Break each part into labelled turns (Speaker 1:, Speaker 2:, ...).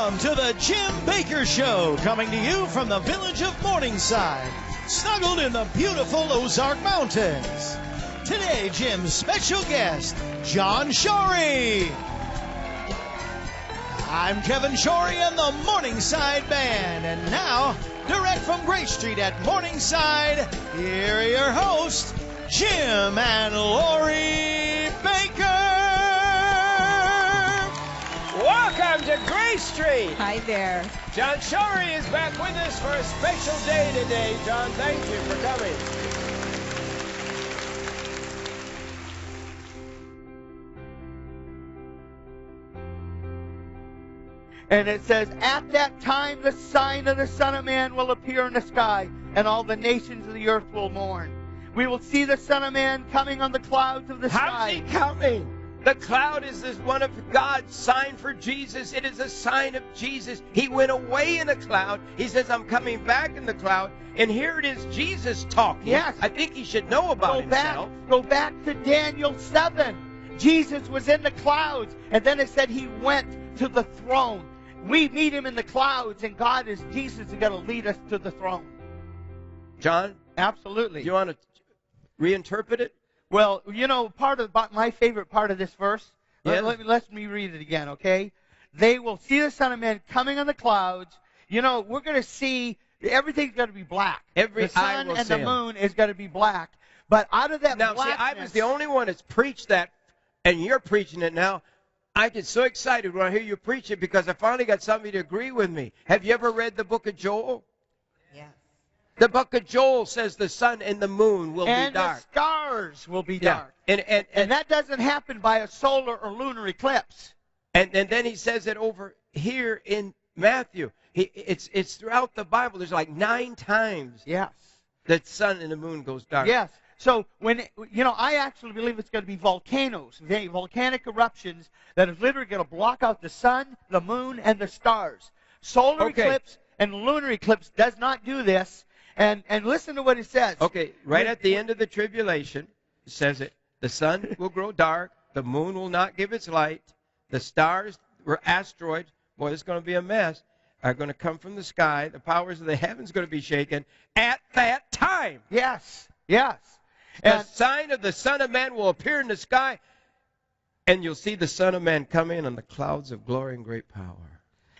Speaker 1: Welcome to the Jim Bakker Show, coming to you from the village of Morningside, snuggled in the beautiful Ozark Mountains. Today, Jim's special guest, John Shorey. I'm Kevin Shorey and the Morningside Band, and now, direct from Grace Street at Morningside, here are your hosts, Jim and Lori Bakker.
Speaker 2: Welcome to Grace Street.
Speaker 3: Hi there.
Speaker 2: John Shorey is back with us for a special day today. John, thank you for coming.
Speaker 4: And it says, at that time the sign of the Son of Man will appear in the sky, and all the nations of the earth will mourn. We will see the Son of Man coming on the clouds of the sky.
Speaker 2: How's he coming? The cloud is this one of God's sign for Jesus. It is a sign of Jesus. He went away in a cloud. He says, I'm coming back in the cloud. And here it is, Jesus talking.
Speaker 4: Yes.
Speaker 2: I think he should know about himself.
Speaker 4: Go back to Daniel 7. Jesus was in the clouds, and then it said he went to the throne. We meet him in the clouds, and Jesus is going to lead us to the throne.
Speaker 2: John?
Speaker 4: Absolutely.
Speaker 2: You want to reinterpret it?
Speaker 4: Well, you know, my favorite part of this verse,
Speaker 2: Yes.
Speaker 4: let me read it again, okay? They will see the Son of Man coming on the clouds. You know, we're going to see, everything's going to be black.
Speaker 2: Every
Speaker 4: the
Speaker 2: eye
Speaker 4: sun
Speaker 2: will
Speaker 4: and
Speaker 2: see
Speaker 4: the
Speaker 2: him.
Speaker 4: moon is going to be black. But out of that
Speaker 2: Now,
Speaker 4: blackness...
Speaker 2: see, I was the only one that's preached that, and you're preaching it now. I get so excited when I hear you preach it because I finally got somebody to agree with me. Have you ever read the book of Joel?
Speaker 3: Yes.
Speaker 2: The book of Joel says the sun and the moon will be dark.
Speaker 4: And the stars will be
Speaker 2: Yeah.
Speaker 4: dark.
Speaker 2: And
Speaker 4: that doesn't happen by a solar or lunar eclipse.
Speaker 2: And then he says it over here in Matthew. It's throughout the Bible. There's like 9 times
Speaker 4: Yes.
Speaker 2: that sun and the moon goes dark.
Speaker 4: Yes. So I actually believe it's going to be volcanoes, volcanic eruptions that is literally going to block out the sun, the moon, and the stars. Solar eclipse and lunar eclipse does not do this. And listen to what it says.
Speaker 2: Okay, right at the end of the tribulation, it says it. The sun will grow dark. The moon will not give its light. The stars or asteroids, boy, it's going to be a mess, are going to come from the sky. The powers of the heavens are going to be shaken at that time.
Speaker 4: Yes. Yes.
Speaker 2: The sign of the Son of Man will appear in the sky, and you'll see the Son of Man come in on the clouds of glory and great power.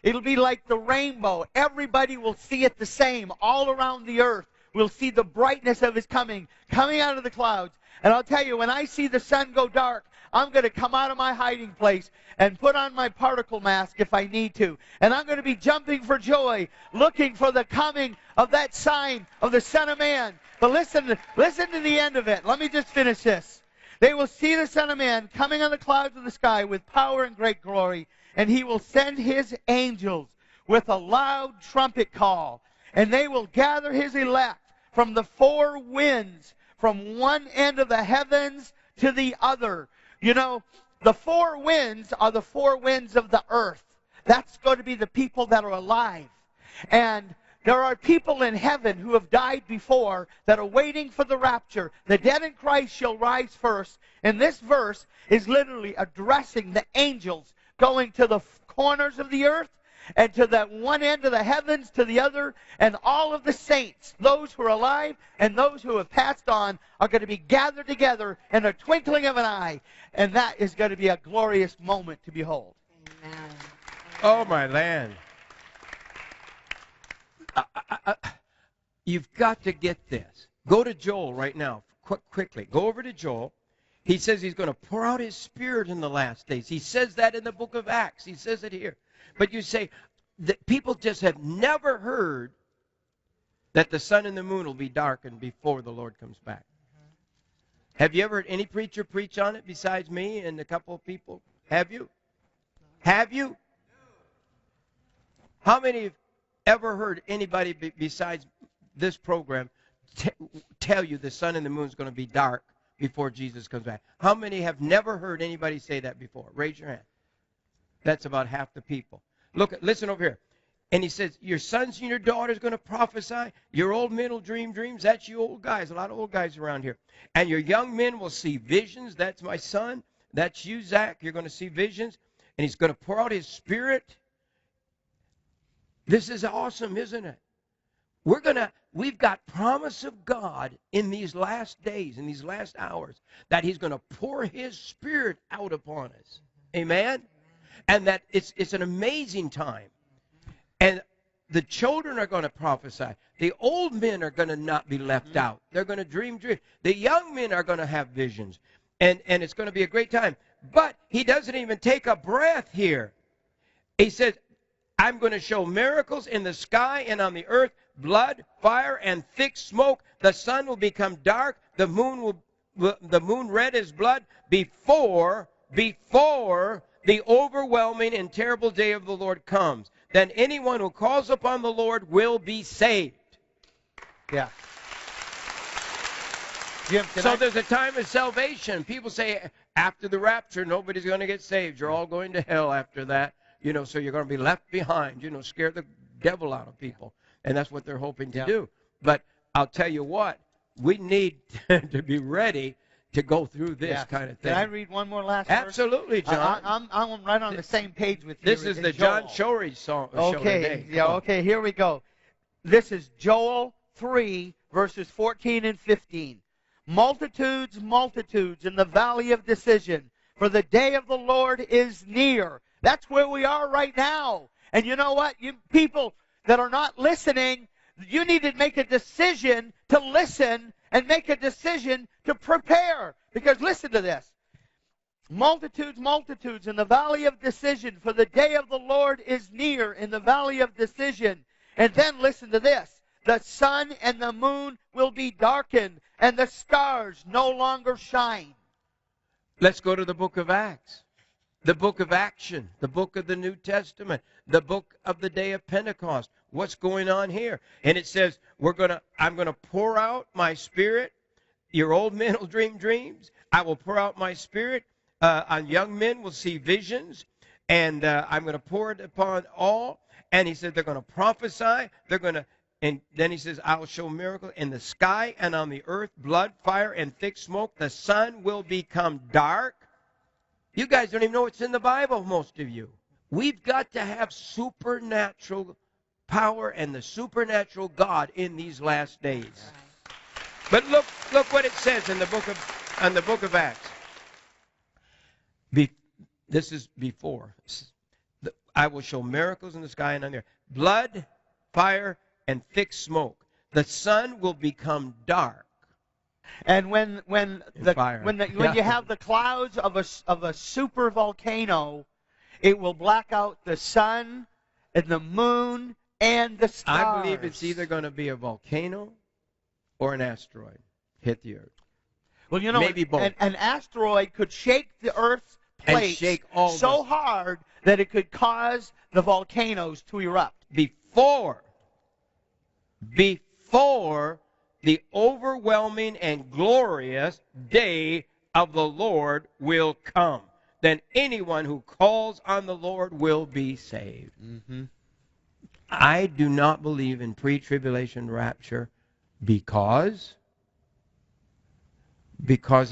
Speaker 4: It'll be like the rainbow. Everybody will see it the same. All around the earth will see the brightness of his coming out of the clouds. And I'll tell you, when I see the sun go dark, I'm going to come out of my hiding place and put on my particle mask if I need to. And I'm going to be jumping for joy, looking for the coming of that sign of the Son of Man. But listen to the end of it. Let me just finish this. They will see the Son of Man coming on the clouds of the sky with power and great glory. And he will send his angels with a loud trumpet call. And they will gather his elect from the 4 winds, from one end of the heavens to the other. You know, the 4 winds are the 4 winds of the earth. That's going to be the people that are alive. And there are people in heaven who have died before that are waiting for the rapture. The dead in Christ shall rise first. And this verse is literally addressing the angels going to the corners of the earth and to that one end of the heavens to the other, and all of the saints, those who are alive and those who have passed on, are going to be gathered together in a twinkling of an eye, and that is going to be a glorious moment to behold.
Speaker 3: Amen.
Speaker 2: Oh, my land. You've got to get this. Go to Joel right now, quickly. Go over to Joel. He says he's going to pour out his Spirit in the last days. He says that in the book of Acts. He says it here. But you say that people just have never heard that the sun and the moon will be darkened before the Lord comes back. Have you ever heard any preacher preach on it besides me and a couple of people? Have you? Have you? How many have ever heard anybody besides this program tell you the sun and the moon is going to be dark before Jesus comes back? How many have never heard anybody say that before? Raise your hand. That's about half the people. Listen over here. And he says, your sons and your daughters are going to prophesy. Your old men will dream dreams. That's you old guys. A lot of old guys around here. And your young men will see visions. That's my son. That's you, Zach. You're going to see visions. And he's going to pour out his Spirit. This is awesome, isn't it? We've got promise of God in these last days, in these last hours, that he's going to pour his Spirit out upon us. Amen? And that it's an amazing time. And the children are going to prophesy. The old men are going to not be left out. They're going to dream dreams. The young men are going to have visions. And it's going to be a great time. But he doesn't even take a breath here. He says, I'm going to show miracles in the sky and on the earth, blood, fire, and thick smoke. The sun will become dark. The moon red as blood before the overwhelming and terrible day of the Lord comes. Then anyone who calls upon the Lord will be saved.
Speaker 4: Yeah. Jim,
Speaker 2: so there's a time of salvation. People say after the rapture, nobody's going to get saved. You're all going to hell after that. So you're going to be left behind. Scare the devil out of people. And that's what they're hoping to do. But I'll tell you what, we need to be ready to go through this kind of thing.
Speaker 4: Can I read one more last
Speaker 2: Absolutely,
Speaker 4: verse?
Speaker 2: John.
Speaker 4: I'm right on the same page with you.
Speaker 2: This is the John Shorey song.
Speaker 4: Okay, okay, here we go. This is Joel 3, verses 14 and 15. Multitudes, multitudes in the valley of decision, for the day of the Lord is near. That's where we are right now. And you know what? You people that are not listening, you need to make a decision to listen and make a decision to prepare. Because listen to this. Multitudes, multitudes in the valley of decision, for the day of the Lord is near in the valley of decision. And then listen to this. The sun and the moon will be darkened, and the stars no longer shine.
Speaker 2: Let's go to the book of Acts. The book of action, the book of the New Testament, the book of the day of Pentecost. What's going on here? And it says, I'm going to pour out my Spirit. Your old men will dream dreams. I will pour out my Spirit. On young men will see visions. And I'm going to pour it upon all. And he said they're going to prophesy. And then he says, I will show miracles in the sky and on the earth, blood, fire, and thick smoke. The sun will become dark. You guys don't even know what's in the Bible, most of you. We've got to have supernatural power and the supernatural God in these last days. But look what it says in the book of Acts. This is before. I will show miracles in the sky and on the earth. Blood, fire, and thick smoke. The sun will become dark.
Speaker 4: And when you have the clouds of a super volcano, it will black out the sun and the moon and the stars.
Speaker 2: I believe it's either going to be a volcano or an asteroid hit the earth.
Speaker 4: Well,
Speaker 2: maybe both.
Speaker 4: An asteroid could shake the Earth's plates so hard that it could cause the volcanoes to erupt.
Speaker 2: Before the overwhelming and glorious day of the Lord will come. Then anyone who calls on the Lord will be saved.
Speaker 4: Mm-hmm.
Speaker 2: I do not believe in pre-tribulation rapture because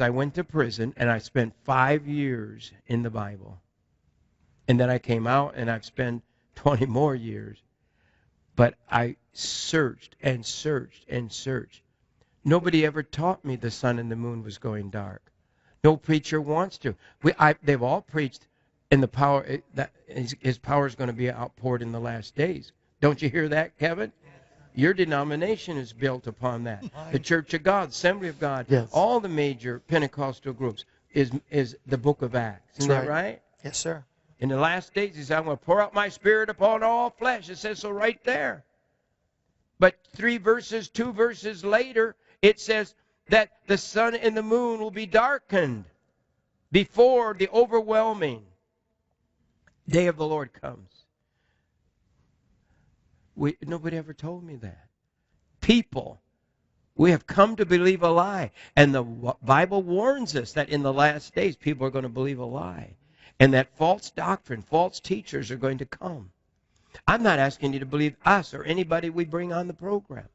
Speaker 2: I went to prison and I spent 5 years in the Bible. And then I came out and I've spent 20 more years. But I searched and searched and searched. Nobody ever taught me the sun and the moon was going dark. No preacher wants to. They've all preached in the power that his power is going to be outpoured in the last days. Don't you hear that, Kevin? Your denomination is built upon that. The Church of God, Assembly of God, all the major Pentecostal groups is the book of Acts. Isn't that right?
Speaker 1: Yes, sir.
Speaker 2: In the last days, he said, I'm going to pour out my Spirit upon all flesh. It says so right there. But 2 verses later, it says that the sun and the moon will be darkened before the overwhelming day of the Lord comes. Nobody ever told me that. People, we have come to believe a lie. And the Bible warns us that in the last days, people are going to believe a lie. And that false doctrine, false teachers are going to come. I'm not asking you to believe us or anybody we bring on the program.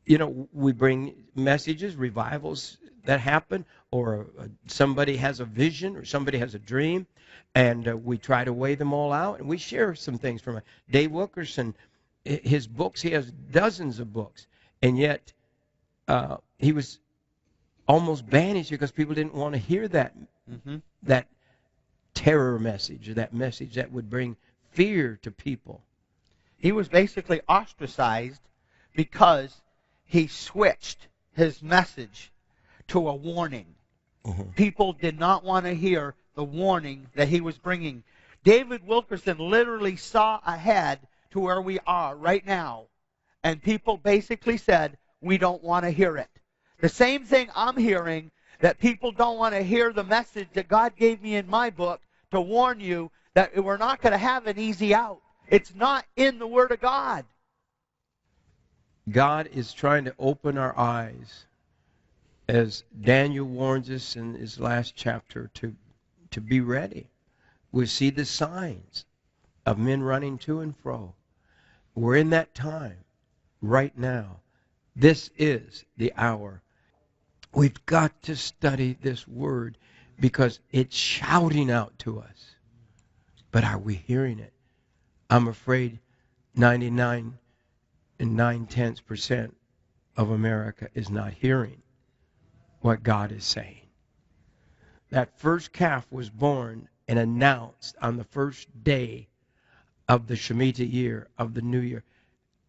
Speaker 2: we bring messages, revivals that happen, or somebody has a vision, or somebody has a dream, and we try to weigh them all out, and we share some things from it. Dave Wilkerson, his books, he has dozens of books, and yet he was almost banished because people didn't want to hear that that terror message, or that message that would bring fear to people.
Speaker 4: He was basically ostracized because he switched his message to a warning. People did not want to hear the warning that he was bringing. David Wilkerson literally saw ahead to where we are right now, and people basically said, we don't want to hear it. The same thing I'm hearing, that people don't want to hear the message that God gave me in my book to warn you that we're not going to have an easy out. It's not in the Word of God.
Speaker 2: God is trying to open our eyes, as Daniel warns us in his last chapter, to be ready. We see the signs of men running to and fro. We're in that time right now. This is the hour. We've got to study this word because it's shouting out to us. But are we hearing it? I'm afraid 99 9/10% of America is not hearing what God is saying. That first calf was born and announced on the first day of the Shemitah year, of the new year.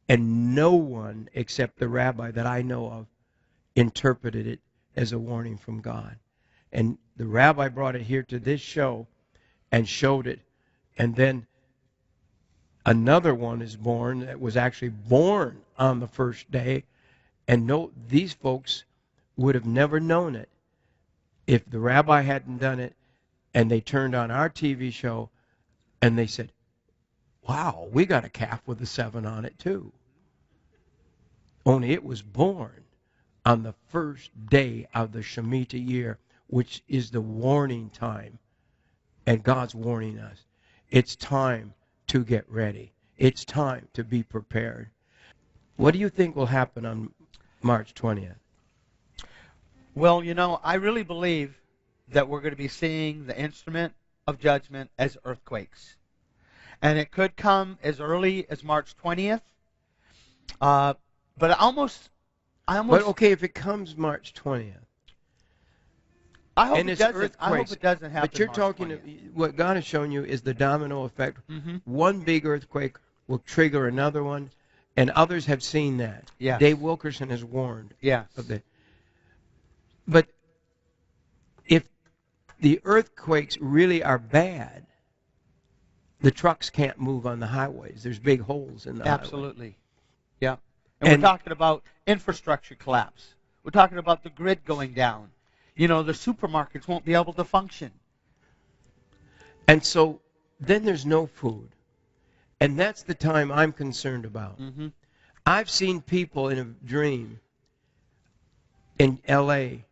Speaker 2: And no one except the rabbi that I know of interpreted it as a warning from God. And the rabbi brought it here to this show and showed it. And then another one is born that was actually born on the first day. And no, these folks would have never known it if the rabbi hadn't done it, and they turned on our TV show and they said, wow, we got a calf with a 7 on it too. Only it was born on the first day of the Shemitah year, which is the warning time. And God's warning us. It's time to get ready. It's time to be prepared. What do you think will happen on March 20th?
Speaker 4: Well, I really believe that we're going to be seeing the instrument of judgment as earthquakes. And it could come as early as March 20th. But But okay,
Speaker 2: if it comes March 20th.
Speaker 4: I hope it doesn't. I hope it doesn't happen.
Speaker 2: But you're
Speaker 4: March
Speaker 2: talking,
Speaker 4: 20th.
Speaker 2: What God has shown you is the domino effect.
Speaker 4: Mm-hmm.
Speaker 2: One big earthquake will trigger another one, and others have seen that.
Speaker 4: Yes.
Speaker 2: Dave Wilkerson has warned
Speaker 4: Yes.
Speaker 2: of that. But if the earthquakes really are bad, the trucks can't move on the highways. There's big holes in the highway.
Speaker 4: Absolutely. Yeah. And we're talking about infrastructure collapse. We're talking about the grid going down. The supermarkets won't be able to function.
Speaker 2: And so then there's no food. And that's the time I'm concerned about.
Speaker 4: Mm-hmm.
Speaker 2: I've seen people in a dream in L.A.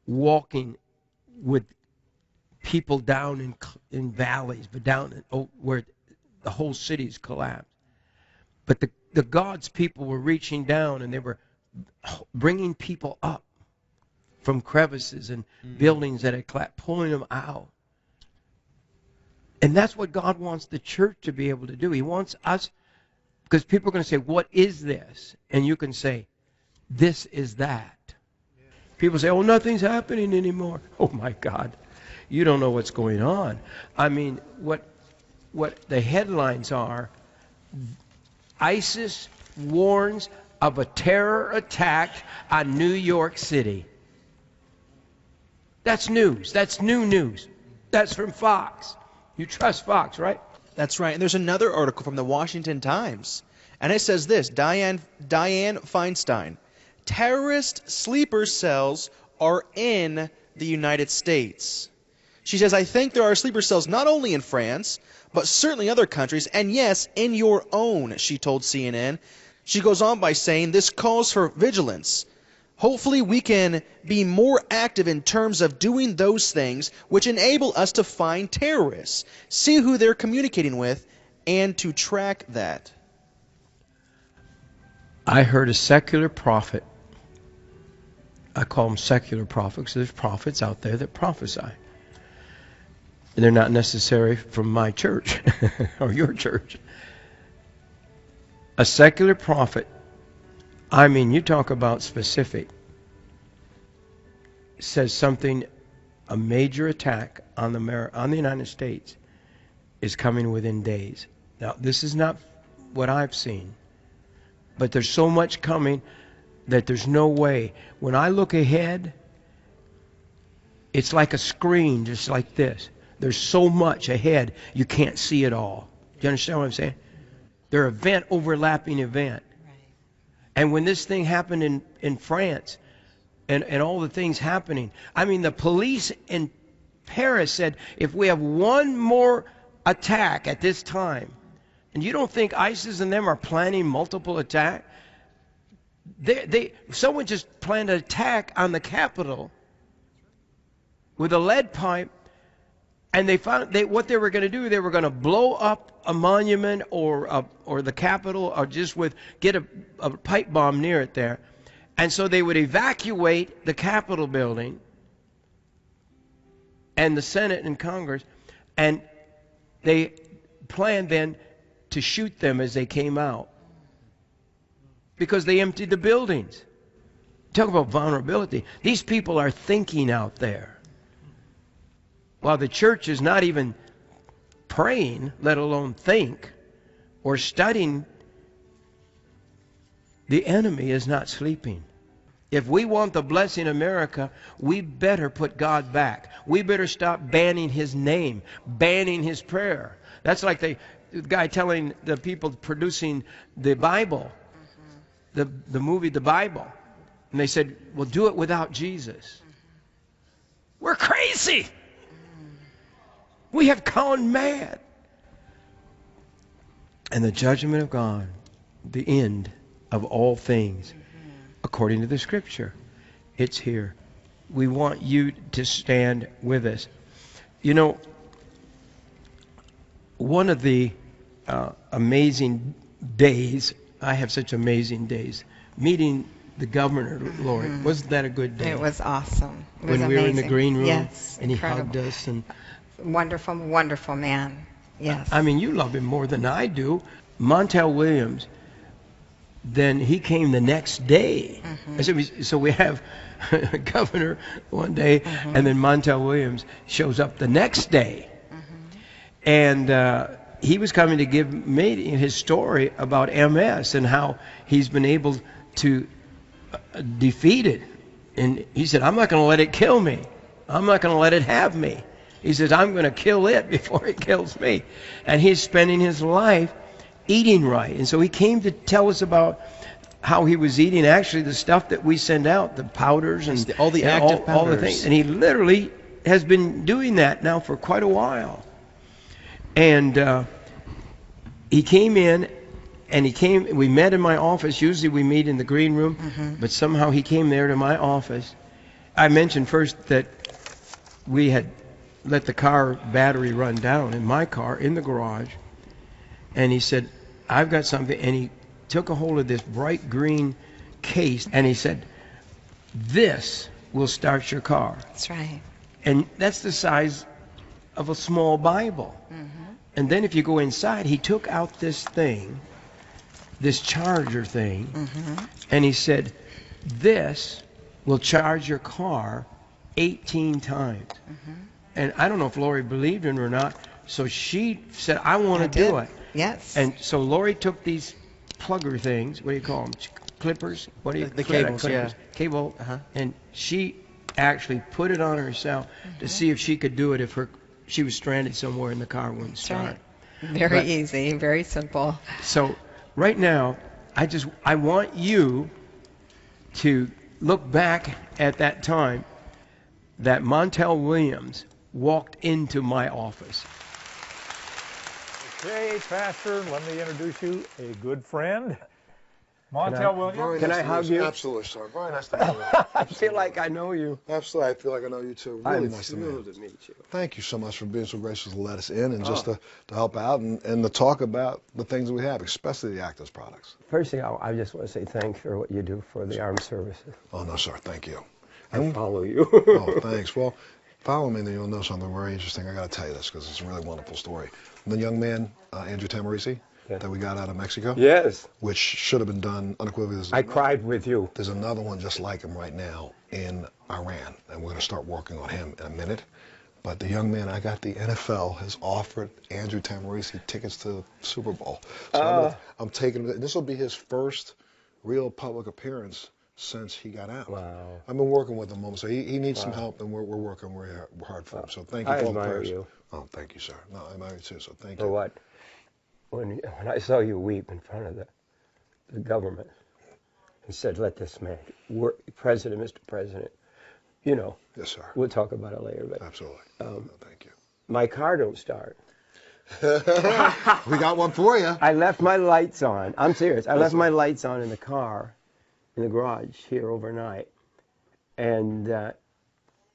Speaker 2: walking with people down in valleys, but down where the whole city's collapsed. But the God's people were reaching down, and they were bringing people up from crevices and buildings that had collapsed, pulling them out. And that's what God wants the church to be able to do. He wants us, because people are going to say, what is this? And you can say, this is that. Yeah. People say, oh, nothing's happening anymore. Oh, my God. You don't know what's going on. I mean, what the headlines are, ISIS warns of a terror attack on New York City. That's news. That's new news. That's from Fox. You trust Fox, right?
Speaker 3: That's right. And there's another article from the Washington Times. And it says this, Diane Feinstein, terrorist sleeper cells are in the United States. She says, I think there are sleeper cells not only in France, but certainly other countries, and yes, in your own, she told CNN. She goes on by saying this calls for vigilance. Hopefully we can be more active in terms of doing those things which enable us to find terrorists, see who they're communicating with, and to track that.
Speaker 2: I heard a secular prophet. I call them secular prophets. There's prophets out there that prophesy. They're not necessarily from my church or your church. A secular prophet, I mean, you talk about specific, says something, a major attack on the United States is coming within days. Now, this is not what I've seen, but there's so much coming that there's no way. When I look ahead, it's like a screen, just like this. There's so much ahead, you can't see it all. Do you understand what I'm saying? They're event overlapping event.
Speaker 5: Right.
Speaker 2: And when this thing happened in France, and all the things happening, I mean, the police in Paris said, if we have one more attack at this time, and you don't think ISIS and them are planning multiple attacks? Someone just planned an attack on the Capitol with a lead pipe, and they found what they were going to do. They were going to blow up a monument or the Capitol, or just get a pipe bomb near it there, and so they would evacuate the Capitol building and the Senate and Congress, and they planned then to shoot them as they came out, because they emptied the buildings. Talk about vulnerability. These people are thinking out there, while the church is not even praying, let alone think or studying. The enemy is not sleeping. If we want the blessing of America, we better put God back. We better stop banning his name, banning his prayer. That's like the guy telling the people producing the Bible, the movie The Bible, and they said, well, do it without Jesus. We're crazy. We have gone mad. And the judgment of God, the end of all things, according to the Scripture, it's here. We want you to stand with us. You know, one of the amazing days, I have such amazing days, meeting the governor, Lori. Wasn't that a good day?
Speaker 5: It was awesome. It was
Speaker 2: when we were in the
Speaker 5: amazing.
Speaker 2: green room,
Speaker 5: Yes,
Speaker 2: and he
Speaker 5: incredible.
Speaker 2: hugged us. And
Speaker 5: Wonderful, wonderful man. Yes.
Speaker 2: I mean, you love him more than I do. Montel Williams, then he came the next day. So we have a governor one day, and then Montel Williams shows up the next day. And he was coming to give me his story about MS and how he's been able to defeat it. And he said, I'm not going to let it kill me. I'm not going to let it have me. He says, I'm going to kill it before it kills me. And he's spending his life eating right. And so he came to tell us about how he was eating actually the stuff that we send out, the powders and
Speaker 3: all the active powders.
Speaker 2: all the things. And he literally has been doing that now for quite a while. And he came in, and we met in my office. Usually we meet in the green room, but somehow he came there to my office. I mentioned first that we had let the car battery run down in my car in the garage. And he said, I've got something. And he took a hold of this bright green case, and he said, this will start your car.
Speaker 5: That's right.
Speaker 2: And that's the size of a small Bible. And then if you go inside, he took out this thing, this charger thing, and he said, this will charge your car 18 times. And I don't know if Lori believed in it or not, so she said, I want to do it.
Speaker 5: Yes.
Speaker 2: And so Lori took these plugger things, what do you call them, clippers? What do you?
Speaker 3: The cables,
Speaker 2: clippers.
Speaker 3: yeah.
Speaker 2: Cable, and she actually put it on herself to see if she could do it if she was stranded somewhere and the car wouldn't
Speaker 5: That's
Speaker 2: start.
Speaker 5: right. Very easy, very simple.
Speaker 2: So right now, I want you to look back at that time that Montel Williams walked into my office.
Speaker 6: Okay, Pastor, let me introduce you a good friend. Montel Williams.
Speaker 2: Can I hug you?
Speaker 7: Absolutely, sir. Very nice to meet you.
Speaker 2: I feel like I know you.
Speaker 7: Absolutely, I feel like I know you too. Really
Speaker 2: I'm
Speaker 7: nice to meet
Speaker 2: thrilled
Speaker 7: you.
Speaker 2: to meet you.
Speaker 7: Thank you so much for being so gracious to let us in and just to help out and to talk about the things that we have, especially the Actos products.
Speaker 2: First thing, I just want to say thanks for what you do for the armed services.
Speaker 7: Oh, no, sir. Thank you.
Speaker 2: I follow you.
Speaker 7: Oh, thanks. Well, follow me, then you'll know something very interesting. I got to tell you this because it's a really wonderful story. The young man, Andrew Tamarisi, that we got out of Mexico.
Speaker 2: Yes.
Speaker 7: Which should have been done unequivocally.
Speaker 2: I cried with you.
Speaker 7: There's another one just like him right now in Iran, and we're going to start working on him in a minute. But the young man I got, the NFL has offered Andrew Tamarisi tickets to the Super Bowl. So I'm taking him. This will be his first real public appearance since he got out.
Speaker 2: Wow.
Speaker 7: I've been working with him, so he needs some help, and we're working very hard for him. So thank you for all the prayers.
Speaker 2: You.
Speaker 7: Oh, thank you, sir. No, I admire you too, so thank
Speaker 2: For
Speaker 7: you.
Speaker 2: what? When I saw you weep in front of the government and said, let this man, President, Mr. President, you know.
Speaker 7: Yes, sir.
Speaker 2: We'll talk about it later. But
Speaker 7: Absolutely. No, thank you.
Speaker 2: My car don't start.
Speaker 7: We got one for you.
Speaker 2: I left my lights on. I'm serious. I left my lights on in the car, in the garage here overnight. And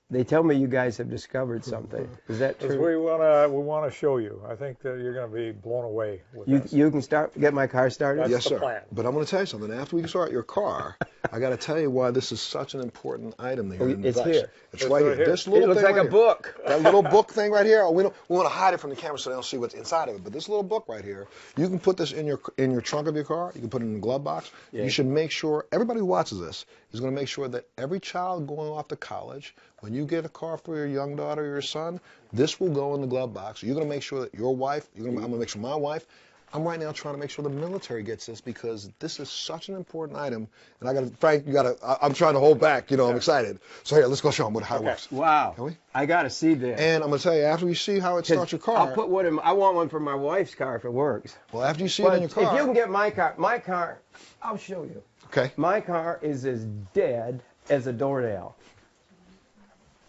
Speaker 2: they tell me you guys have discovered something. Is that true?
Speaker 6: We want to show you. I think that you're going to be blown away with this.
Speaker 2: You can get my car started?
Speaker 6: That's
Speaker 7: Yes,
Speaker 6: the
Speaker 7: sir.
Speaker 6: plan.
Speaker 7: But I'm going to tell you something. After we start your car, I got to tell you why this is such an important item that you're
Speaker 2: It's
Speaker 7: investing.
Speaker 2: here.
Speaker 7: It's right here. This
Speaker 2: It
Speaker 7: little
Speaker 2: looks
Speaker 7: thing
Speaker 2: like
Speaker 7: right
Speaker 2: a
Speaker 7: here.
Speaker 2: book.
Speaker 7: That little book thing right here. We want to hide it from the camera so they don't see what's inside of it. But this little book right here, you can put this in your trunk of your car. You can put it in the glove box.
Speaker 2: Yeah.
Speaker 7: You should make sure everybody who watches this is going to make sure that every child going off to college, when you get a car for your young daughter or your son, this will go in the glove box. You're going to make sure that your wife, I'm going to make sure my wife. I'm right now trying to make sure the military gets this because this is such an important item. And Frank, I'm trying to hold back. I'm excited. So here, let's go show them how it works.
Speaker 2: Wow.
Speaker 7: Can we?
Speaker 2: I got to see this.
Speaker 7: And I'm going to tell you, after we see how it starts your car.
Speaker 2: I'll put one in. I want one for my wife's car if it works.
Speaker 7: Well, after you see it in your car.
Speaker 2: If you can get my car, I'll show you.
Speaker 7: Okay.
Speaker 2: My car is as dead as a doornail.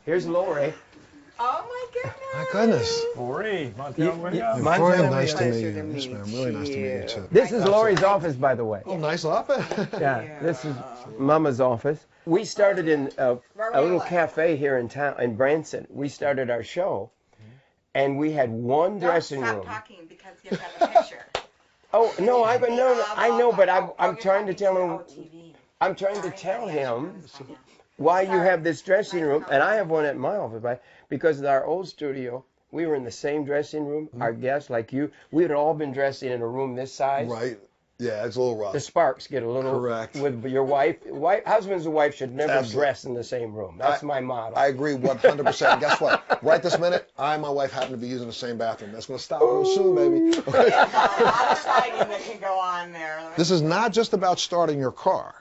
Speaker 2: Here's Lori.
Speaker 5: Oh my goodness.
Speaker 7: My goodness.
Speaker 6: Lori, Montel Williams.
Speaker 7: Very nice to meet
Speaker 5: Pleasure
Speaker 7: you.
Speaker 5: to
Speaker 7: Yes,
Speaker 5: meet
Speaker 7: ma'am. Really nice to meet you, too.
Speaker 2: This is Lori's office, by the way.
Speaker 7: Oh, nice office.
Speaker 2: Yeah, this is Mama's office. We started in a little cafe here in town, in Branson. We started our show, and we had one dressing room.
Speaker 5: Stop talking because you have a picture.
Speaker 2: Oh no, I know, but I'm trying to tell him. I'm trying to tell him why you have this dressing room, and I have one at my office, right? Because in our old studio, we were in the same dressing room. Our guests, like you, we had all been dressing in a room this size.
Speaker 7: Right. Yeah, it's a little rough.
Speaker 2: The sparks get a little.
Speaker 7: Correct.
Speaker 2: With your wife. Husbands and wives should never dress in the same room. That's my motto.
Speaker 7: I agree 100%. Guess what? Right this minute, I and my wife happen to be using the same bathroom. That's going to stop real soon, baby. Okay.
Speaker 5: A lot of fighting that can go on there.
Speaker 7: This is not just about starting your car.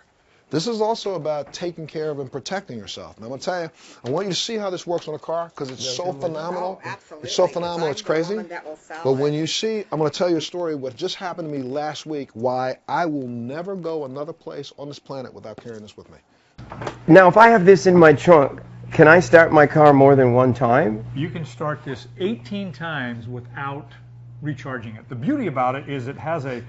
Speaker 7: This is also about taking care of and protecting yourself. And I'm going to tell you, I want you to see how this works on a car because it's so phenomenal.
Speaker 5: Oh, absolutely.
Speaker 7: It's so phenomenal, it's crazy. But when
Speaker 5: you
Speaker 7: you see, I'm going to tell you a story what just happened to me last week, why I will never go another place on this planet without carrying this with me.
Speaker 2: Now, if I have this in my trunk, can I start my car more than one time?
Speaker 6: You can start this 18 times without recharging it. The beauty about it is it has a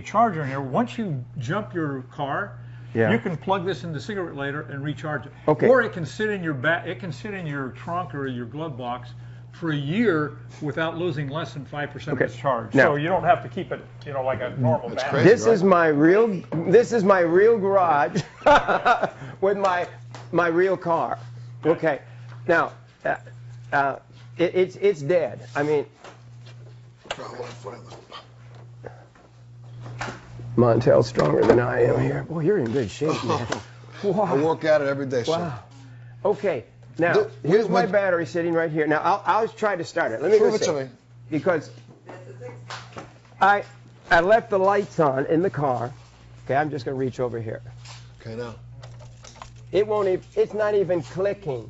Speaker 6: charger in here. Once you jump your car, you can plug this in the cigarette lighter and recharge it.
Speaker 2: Okay.
Speaker 6: Or it can sit in your it can sit in your trunk or your glove box for a year without losing less than 5% of its charge.
Speaker 2: Now,
Speaker 6: so you don't have to keep it, like a normal battery.
Speaker 7: crazy.
Speaker 2: This is my real garage with my real car. Okay. Now, it's dead. I mean, Montel's stronger than I am here. Boy, you're in good shape, man. Wow.
Speaker 7: I work at it every day, sir.
Speaker 2: Wow. Okay. Now, here's my battery sitting right here. Now, I'll try to start it. Let me
Speaker 7: Prove
Speaker 2: go
Speaker 7: it to
Speaker 2: see.
Speaker 7: me.
Speaker 2: Because I left the lights on in the car. Okay, I'm just going to reach over here.
Speaker 7: Okay, now.
Speaker 2: It won't even, it's not even clicking.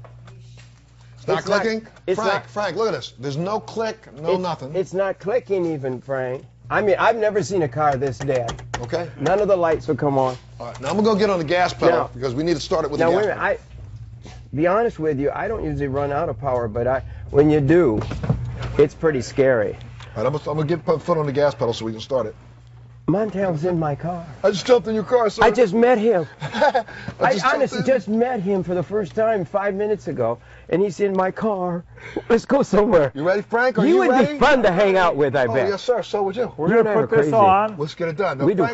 Speaker 7: It's not clicking?
Speaker 2: It's
Speaker 7: Frank, look at this. There's no click, nothing.
Speaker 2: It's not clicking even, Frank. I mean, I've never seen a car this dead.
Speaker 7: Okay.
Speaker 2: None of the lights will come on.
Speaker 7: All right, now I'm going to go get on the gas pedal because we need to start it with the gas
Speaker 2: Now, wait a
Speaker 7: pedal.
Speaker 2: minute. Be honest with you, I don't usually run out of power, but when you do, it's pretty scary.
Speaker 7: All right, I'm going to get foot on the gas pedal so we can start it.
Speaker 2: Montel's in my car.
Speaker 7: I just jumped in your car, sir.
Speaker 2: I just met him. I
Speaker 7: jumped
Speaker 2: honestly
Speaker 7: in.
Speaker 2: just met him for the first time 5 minutes ago, and he's in my car. Let's go somewhere.
Speaker 7: You ready, Frank? Are
Speaker 2: You
Speaker 7: you
Speaker 2: would
Speaker 7: ready?
Speaker 2: be fun to hang out with, I
Speaker 7: Oh,
Speaker 2: bet.
Speaker 7: yes, sir. So would you.
Speaker 6: We're
Speaker 2: You
Speaker 6: going
Speaker 2: and I
Speaker 6: to
Speaker 2: are
Speaker 6: put this
Speaker 2: crazy.
Speaker 6: on.
Speaker 7: Let's get it done. Now,
Speaker 2: We do.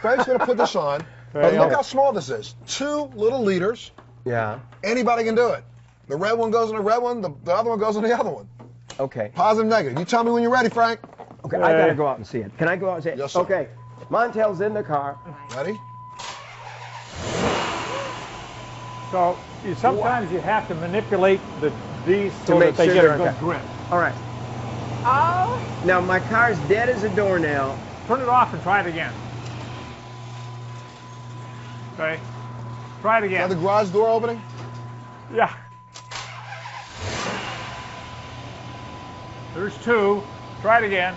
Speaker 7: Frank's going to put this on. But look how small this is. 2 little liters.
Speaker 2: Yeah.
Speaker 7: Anybody can do it. The red one goes in the red one. The other one goes in the other one.
Speaker 2: Okay.
Speaker 7: Positive, negative. You tell me when you're ready, Frank.
Speaker 2: Okay, I gotta go out and see it. Can I go out and see it?
Speaker 7: Yes, sir.
Speaker 2: Okay. Montel's in the car.
Speaker 7: Ready?
Speaker 6: So sometimes you have to manipulate these
Speaker 2: To
Speaker 6: so
Speaker 2: make
Speaker 6: that they
Speaker 2: sure
Speaker 6: get
Speaker 2: they're
Speaker 6: a good
Speaker 2: okay.
Speaker 6: grip.
Speaker 2: All right.
Speaker 5: Oh,
Speaker 2: Now my car's dead as a doornail.
Speaker 6: Turn it off and try it again. Okay. Try it
Speaker 7: Is that the
Speaker 6: again.
Speaker 7: garage door opening?
Speaker 6: Yeah. There's 2. Try it again.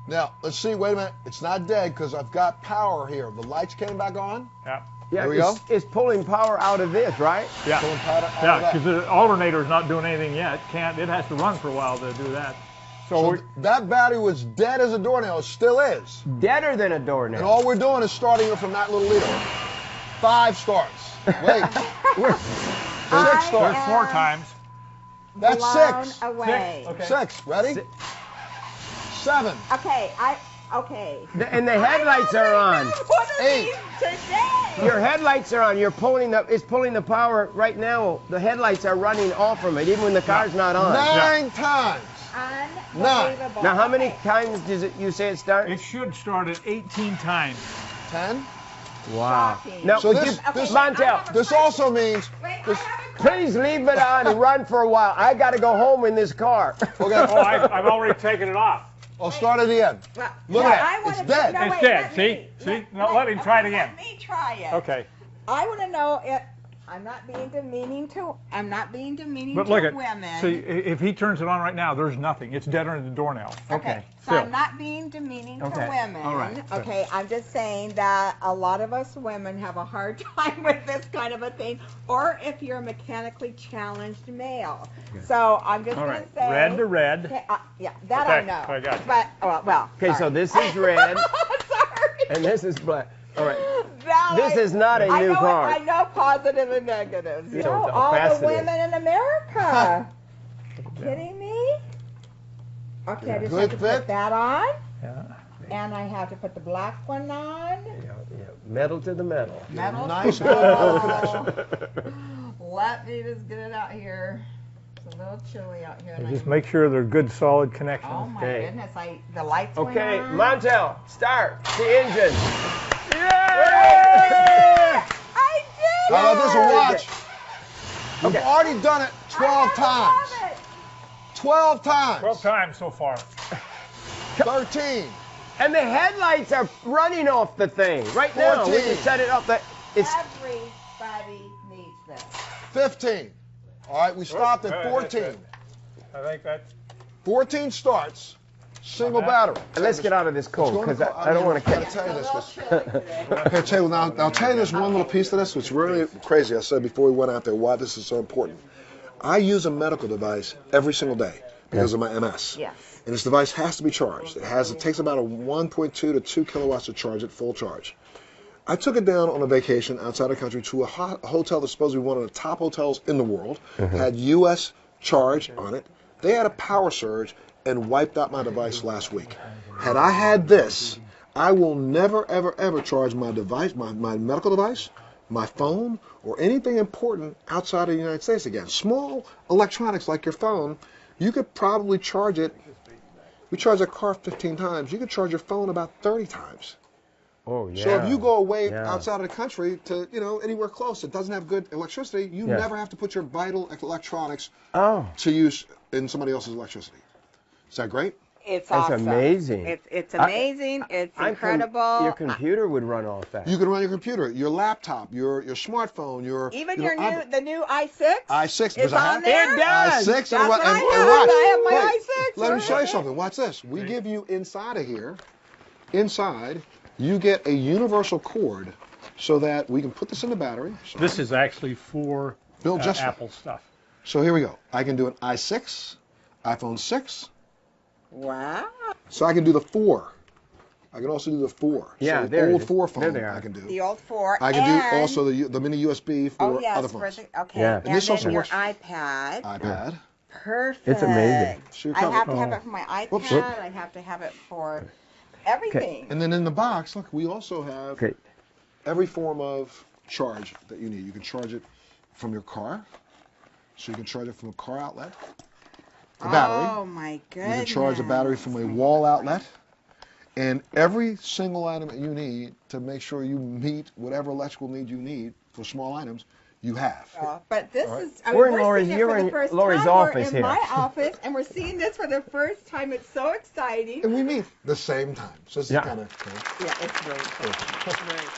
Speaker 7: Now, let's see. Wait a minute. It's not dead because I've got power here. The lights came back on.
Speaker 6: Yeah.
Speaker 2: Yeah,
Speaker 7: There we go.
Speaker 2: it's pulling power out of this, right?
Speaker 6: Yeah.
Speaker 7: Pulling power out of
Speaker 6: Yeah,
Speaker 7: that.
Speaker 6: because the alternator's not doing anything yet. It has to run for a while to do that. So,
Speaker 7: So that battery was dead as a doornail. It still is.
Speaker 2: Deader than a doornail.
Speaker 7: And all we're doing is starting it from that little leader. 5 starts. Wait. 6
Speaker 5: I
Speaker 7: starts.
Speaker 6: there's 4 times.
Speaker 7: That's
Speaker 5: blown
Speaker 7: 6.
Speaker 5: away.
Speaker 6: 6. Okay.
Speaker 7: 6. Ready? 7.
Speaker 5: Okay, okay.
Speaker 2: And the headlights are on.
Speaker 5: What are
Speaker 7: 8.
Speaker 5: these today?
Speaker 2: Your headlights are on. You're pulling it's pulling the power right now. The headlights are running off from it, even when the car's not on.
Speaker 7: 9 times.
Speaker 5: Unbelievable.
Speaker 2: Now, how many
Speaker 5: Okay.
Speaker 2: times does you say it starts?
Speaker 6: It should start at 18 times.
Speaker 7: 10.
Speaker 2: Wow.
Speaker 5: Shocking.
Speaker 2: Now,
Speaker 7: So
Speaker 2: would
Speaker 7: this-
Speaker 2: you,
Speaker 7: this-
Speaker 2: Montel,
Speaker 7: This also means.
Speaker 5: Wait,
Speaker 7: This,
Speaker 5: I have a
Speaker 2: please leave it on and run for a while. I got to go home in this car.
Speaker 6: Oh,
Speaker 7: okay.
Speaker 6: I've already taken it off.
Speaker 7: I'll start at the end.
Speaker 5: Well,
Speaker 7: Look
Speaker 5: no,
Speaker 7: at
Speaker 5: I
Speaker 7: it.
Speaker 5: wanna
Speaker 7: It's
Speaker 5: know-
Speaker 7: dead.
Speaker 5: no,
Speaker 6: It's
Speaker 5: wait,
Speaker 6: dead.
Speaker 5: let
Speaker 6: See?
Speaker 5: me-
Speaker 6: See? Now let him try it again.
Speaker 5: Let me try it.
Speaker 6: Okay.
Speaker 5: I want to know if I'm not being demeaning to
Speaker 6: But look
Speaker 5: women.
Speaker 6: at, see, if he turns it on right now, there's nothing. It's deader than the doornail.
Speaker 5: Okay, so
Speaker 6: Still.
Speaker 5: I'm not being demeaning to
Speaker 2: Okay,
Speaker 5: women.
Speaker 6: all right, good.
Speaker 5: Okay, I'm just saying that a lot of us women have a hard time with this kind of a thing, or if you're a mechanically challenged male. So I'm just
Speaker 6: All
Speaker 5: going
Speaker 6: right.
Speaker 5: to say.
Speaker 6: Red to red.
Speaker 5: Okay, yeah, that
Speaker 6: Okay,
Speaker 5: I know.
Speaker 6: I got you.
Speaker 5: But well.
Speaker 2: Okay, so
Speaker 5: sorry.
Speaker 2: this is red
Speaker 5: Sorry.
Speaker 2: and this is black. All right.
Speaker 5: That
Speaker 2: This is not a
Speaker 5: I
Speaker 2: new
Speaker 5: know,
Speaker 2: car.
Speaker 5: I know positive and negatives. You
Speaker 2: So
Speaker 5: know,
Speaker 2: how
Speaker 5: all
Speaker 2: fast
Speaker 5: the
Speaker 2: it is.
Speaker 5: women in America. Kidding me? Okay, I just
Speaker 7: Good
Speaker 5: have to
Speaker 7: fit.
Speaker 5: put that on,
Speaker 6: Yeah.
Speaker 5: and I have to put the black one on.
Speaker 2: Yeah, metal to the metal.
Speaker 5: Metal.
Speaker 7: Nice good metal connection.
Speaker 5: Let me just get it out here. It's a little chilly out here. and
Speaker 6: Just
Speaker 5: I-
Speaker 6: make sure they're good, solid connections.
Speaker 5: Oh my
Speaker 2: Okay.
Speaker 5: goodness! The lights went
Speaker 2: Okay,
Speaker 5: on.
Speaker 2: Montel, start the engine.
Speaker 6: Yeah!
Speaker 5: I did.
Speaker 7: How about this one? Watch. We've
Speaker 2: Okay.
Speaker 7: already done it 12 times. 12 times.
Speaker 6: 12 times so far.
Speaker 7: 13.
Speaker 2: And the headlights are running off the thing right now. When you
Speaker 7: 14.
Speaker 2: set it up, it's
Speaker 5: Everybody needs this.
Speaker 7: 15. All right, we stopped at 14.
Speaker 6: I think that's
Speaker 7: 14 starts, single battery.
Speaker 2: And let's get out of this cold because I don't want to
Speaker 7: I'll
Speaker 2: catch.
Speaker 7: tell you
Speaker 5: It's a
Speaker 7: this.
Speaker 5: little chilly today.
Speaker 7: Okay, tell you, now, I'll tell you this one little piece to this, which is really crazy. I said before we went out there why this is so important. I use a medical device every single day because of my MS.
Speaker 5: Yes.
Speaker 7: And this device has to be charged. It takes about a 1.2 to 2 kilowatts to charge it full charge. I took it down on a vacation outside the country to a hotel that's supposed to be one of the top hotels in the world. Had U.S. charge on it. They had a power surge and wiped out my device last week. Had I had this, I will never, ever, ever charge my device, my medical device, my phone, or anything important outside of the United States again. Small electronics like your phone, you could probably charge it. We charge a car 15 times. You could charge your phone about 30 times.
Speaker 2: Oh yeah.
Speaker 7: So if you go away
Speaker 2: Yeah.
Speaker 7: outside of the country to, anywhere close that doesn't have good electricity, you
Speaker 2: Yeah.
Speaker 7: never have to put your vital electronics
Speaker 2: Oh,
Speaker 7: to use in somebody else's electricity. Is that great?
Speaker 5: It's
Speaker 2: that's
Speaker 5: awesome.
Speaker 2: amazing.
Speaker 5: It's amazing. It's incredible.
Speaker 2: Your computer would run off that.
Speaker 7: You can run your computer, your laptop, your smartphone, your
Speaker 5: Even
Speaker 7: you know,
Speaker 5: your the new i6.
Speaker 7: i6
Speaker 5: is
Speaker 7: because I
Speaker 5: on
Speaker 7: have
Speaker 5: there.
Speaker 2: It does.
Speaker 7: i6
Speaker 5: That's
Speaker 7: and
Speaker 5: what I
Speaker 7: and
Speaker 5: have.
Speaker 7: watch.
Speaker 5: I have my
Speaker 7: Wait,
Speaker 5: i6
Speaker 7: Let me
Speaker 5: right
Speaker 7: show you
Speaker 5: there.
Speaker 7: something. Watch this. We give you inside of here, inside, you get a universal cord so that we can put this in the battery. Sorry.
Speaker 6: this is actually for
Speaker 7: Bill, just
Speaker 6: Apple stuff.
Speaker 7: So here we go. I can do an i6, iPhone 6.
Speaker 5: Wow.
Speaker 7: So I can do the 4. I can also do the 4.
Speaker 2: Yeah,
Speaker 7: so
Speaker 2: there
Speaker 7: old
Speaker 2: it is.
Speaker 7: 4 phone
Speaker 2: There they are.
Speaker 7: I can do.
Speaker 5: The old 4.
Speaker 7: I can
Speaker 5: and,
Speaker 7: do also the mini USB for
Speaker 5: oh, yes,
Speaker 7: other
Speaker 5: for
Speaker 7: phones.
Speaker 5: okay.
Speaker 2: Yeah.
Speaker 5: And,
Speaker 7: And this
Speaker 5: then
Speaker 7: also
Speaker 5: your
Speaker 7: works-
Speaker 5: iPad.
Speaker 7: iPad.
Speaker 5: Perfect.
Speaker 2: It's amazing.
Speaker 7: So you're
Speaker 5: I have
Speaker 7: covered.
Speaker 5: to have it for my iPad.
Speaker 7: Whoops.
Speaker 5: I have to have it for everything.
Speaker 7: And then in the box, look, we also have
Speaker 2: Okay.
Speaker 7: every form of charge that you need. You can charge it from your car. So you can charge it from a car outlet. A battery.
Speaker 5: Oh my goodness.
Speaker 7: You can charge a battery from a wall outlet. And every single item that you need to make sure you meet whatever electrical need you need for small items, you have.
Speaker 5: But this
Speaker 7: All right.
Speaker 5: is, I mean,
Speaker 2: We're in
Speaker 5: we're
Speaker 2: Lori's-
Speaker 5: seeing it
Speaker 2: you're
Speaker 5: for the
Speaker 2: in
Speaker 5: first
Speaker 2: Lori's
Speaker 5: time.
Speaker 2: office
Speaker 5: we're in
Speaker 2: here.
Speaker 5: my office, and we're seeing this for the first time. It's so exciting.
Speaker 7: And we meet the same time. So it's
Speaker 2: Yeah.
Speaker 7: kind of cool.
Speaker 5: Yeah, it's very cool. It's very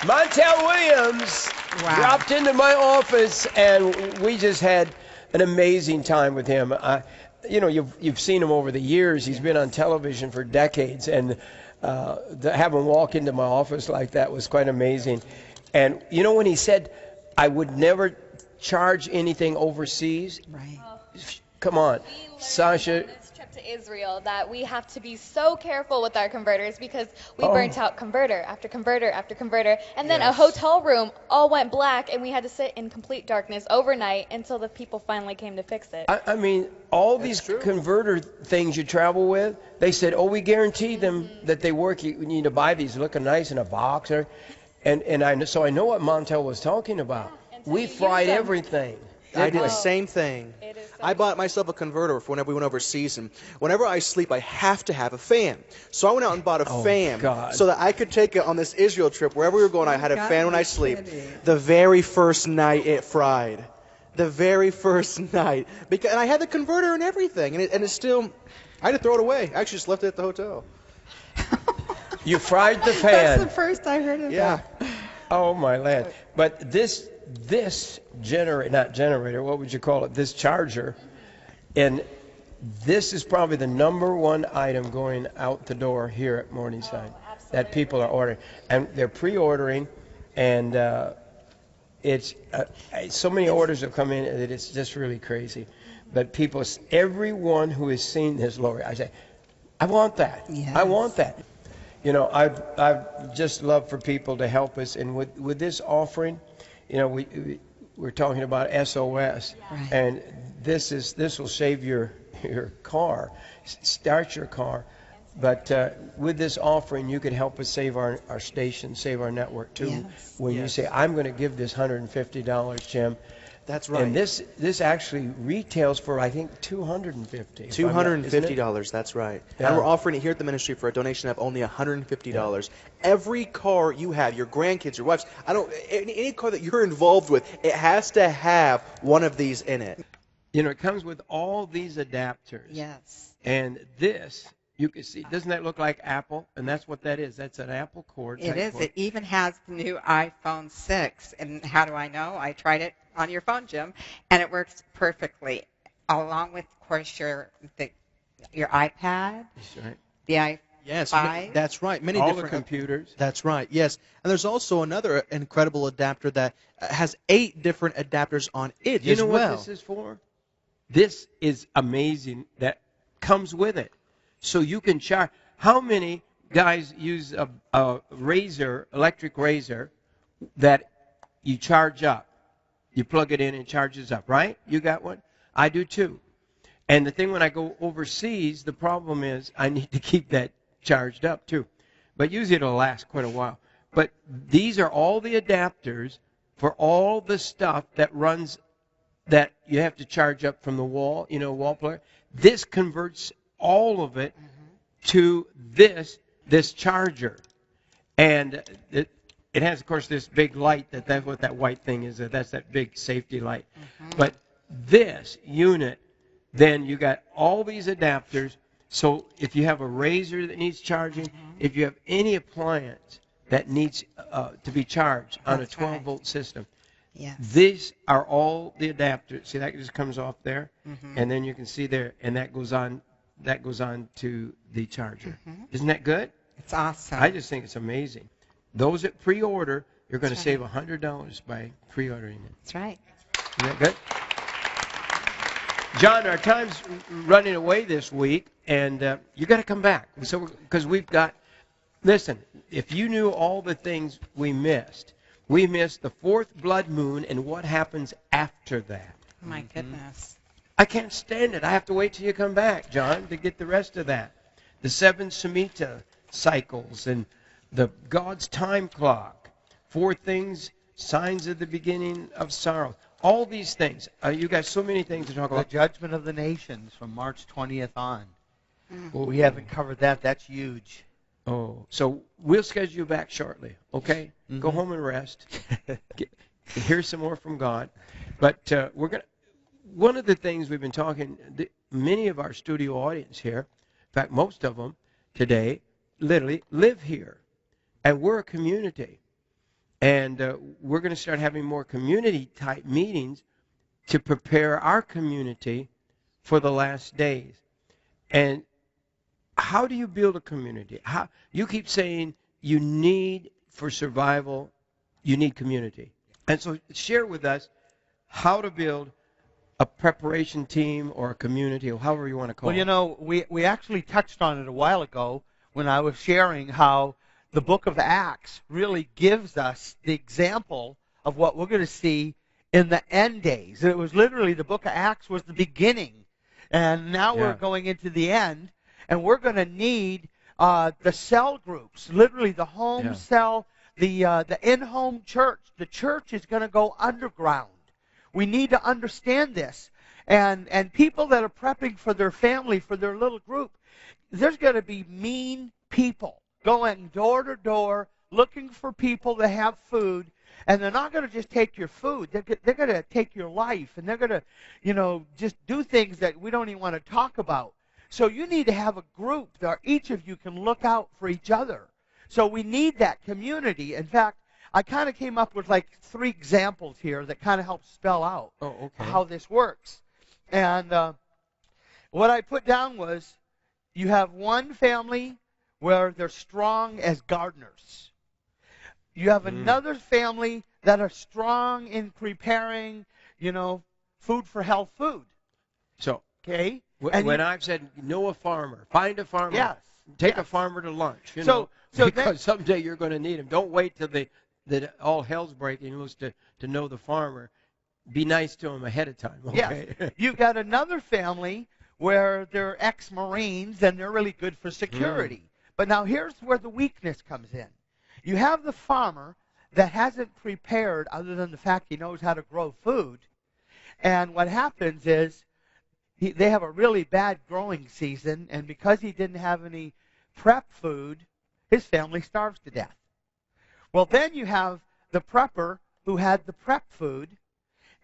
Speaker 2: Montel Williams
Speaker 5: Wow.
Speaker 2: dropped into my office, and we just had an amazing time with him. You know, you've seen him over the years. He's been on television for decades, and to have him walk into my office like that was quite amazing. And you know when he said, "I would never charge anything overseas."
Speaker 5: right.
Speaker 2: Come on,
Speaker 8: We learned
Speaker 2: Sasha.
Speaker 8: on this trip to Israel that we have to be so careful with our converters because we
Speaker 2: Oh.
Speaker 8: burnt out converter after converter after converter, and then a
Speaker 3: Yes.
Speaker 8: hotel room all went black, and we had to sit in complete darkness overnight until the people finally came to fix it.
Speaker 2: I mean, all these converter things you travel with, they said, "Oh, we guarantee them that they work. You need to buy these looking nice in a box." So I know what Montel was talking about.
Speaker 8: until
Speaker 2: We
Speaker 8: you use
Speaker 2: fried
Speaker 8: them.
Speaker 2: everything.
Speaker 3: I did
Speaker 8: Oh.
Speaker 3: the same thing.
Speaker 8: It is so
Speaker 3: I bought myself a converter for whenever we went overseas, and whenever I sleep, I have to have a fan. So I went out and bought a
Speaker 2: Oh,
Speaker 3: fan
Speaker 2: God.
Speaker 3: so that I could take it on this Israel trip. Wherever we were going, I had a
Speaker 5: God,
Speaker 3: fan when I
Speaker 5: you're
Speaker 3: sleep.
Speaker 5: kidding.
Speaker 3: The very first night it fried. The very first night. And I had the converter and everything, and it's still, I had to throw it away. I actually just left it at the hotel.
Speaker 2: You fried the
Speaker 5: That's
Speaker 2: fan.
Speaker 5: the first I heard of
Speaker 3: Yeah.
Speaker 5: that.
Speaker 2: Oh my land! But this not generator. What would you call it? This charger, and this is probably the #1 item going out the door here at Morningside that people are ordering, and they're pre-ordering, and it's so many orders have come in that it's just really crazy. But people, everyone who has seen this, Lori, I say, I want that.
Speaker 5: Yes.
Speaker 2: I want that. You know, I've just love for people to help us, and with this offering, you know, we're talking about SOS,
Speaker 5: Right.
Speaker 2: and this will save your car, start your car, but with this offering, you could help us save our station, save our network too.
Speaker 5: Yes.
Speaker 2: When you say, I'm going to give this $150, Jim.
Speaker 3: That's right.
Speaker 2: And this actually retails for, I think, $250.
Speaker 3: $250, that's right.
Speaker 2: Yeah.
Speaker 3: And we're offering it here at the ministry for a donation of only $150. Every car you have, your grandkids, your wives, any car that you're involved with, it has to have one of these in it.
Speaker 2: You know, it comes with all these adapters.
Speaker 5: Yes.
Speaker 2: And this, you can see, doesn't that look like Apple? And that's what that is. That's an Apple cord.
Speaker 9: It
Speaker 2: type
Speaker 9: is.
Speaker 2: cord.
Speaker 9: It even has the new iPhone 6. And how do I know? I tried it on your phone, Jim, and it works perfectly. Along with, of course, your iPad,
Speaker 2: That's right.
Speaker 9: the iPhone.
Speaker 3: Yes,
Speaker 9: Five?
Speaker 3: that's right. Many
Speaker 2: All the
Speaker 3: different
Speaker 2: computers.
Speaker 3: That's right. Yes, and there's also another incredible adapter that has 8 different adapters on it
Speaker 2: You
Speaker 3: as
Speaker 2: know
Speaker 3: well.
Speaker 2: what this is for? This is amazing. That comes with it, so you can charge. How many guys use a razor, electric razor, that you charge up? You plug it in and it charges up, right? You got one? I do too. And the thing when I go overseas, the problem is I need to keep that charged up too. But usually it'll last quite a while. But these are all the adapters for all the stuff that runs that you have to charge up from the wall, wall plug. This converts all of it to this charger. And it has, of course, this big light. That's what that white thing is. That's that big safety light. But this unit, then you got all these adapters. So if you have a razor that needs charging, if you have any appliance that needs to be charged on a 12-volt system,
Speaker 9: Yes.
Speaker 2: these are all the adapters. See, that just comes off there, and then you can see there, and that goes on to the charger. Isn't that good?
Speaker 9: It's awesome.
Speaker 2: I just think it's amazing. Those that pre-order, you're going to
Speaker 9: That's
Speaker 2: save $100 by pre-ordering it.
Speaker 9: That's right.
Speaker 2: Isn't that good? John, our time's running away this week, and you got to come back. So because we've got Listen, if you knew all the things we missed the fourth blood moon and what happens after that.
Speaker 9: My goodness.
Speaker 2: I can't stand it. I have to wait till you come back, John, to get the rest of that. The 7 Shemitah cycles and the God's time clock. 4 things, signs of the beginning of sorrow. All these things. You got so many things to talk
Speaker 4: The
Speaker 2: about.
Speaker 4: judgment of the nations from March 20th on.
Speaker 2: Oh.
Speaker 4: We haven't covered that. That's huge.
Speaker 2: Oh, so we'll schedule you back shortly, okay? Go home and rest. Hear some more from God. But we're going to, one of the things we've been talking, many of our studio audience here, in fact, most of them today, literally live here. And we're a community. And we're going to start having more community-type meetings to prepare our community for the last days. And how do you build a community? How you keep saying you need, for survival, you need community. And so share with us how to build a preparation team or a community, or however you want to call it.
Speaker 4: Well, you know, we actually touched on it a while ago when I was sharing how the book of Acts really gives us the example of what we're going to see in the end days. It was literally, the book of Acts was the beginning. And now we're going into the end. And we're going to need the cell groups, literally the home cell, the in-home church. The church is going to go underground. We need to understand this. And people that are prepping for their family, for their little group, there's going to be mean people going door to door looking for people that have food. And they're not going to just take your food. They're going to take your life. And they're going to, you know, just do things that we don't even want to talk about. So you need to have a group that each of you can look out for each other. So we need that community. In fact, I kind of came up with like 3 examples here that kind of help spell out how this works. And what I put down was you have one family where they're strong as gardeners. You have another family that are strong in preparing, you know, food for health food.
Speaker 2: So,
Speaker 4: okay?
Speaker 2: When I've said, know a farmer, find a farmer,
Speaker 4: yes,
Speaker 2: take a farmer to lunch, you know,
Speaker 4: so
Speaker 2: because someday you're going to need him. Don't wait till that all hell's breaking loose to know the farmer. Be nice to him ahead of time. Okay?
Speaker 4: Yes. You've got another family where they're ex-Marines and they're really good for security. But now here's where the weakness comes in. You have the farmer that hasn't prepared other than the fact he knows how to grow food. And what happens is they have a really bad growing season, and because he didn't have any prep food, his family starves to death. Well, then you have the prepper who had the prep food,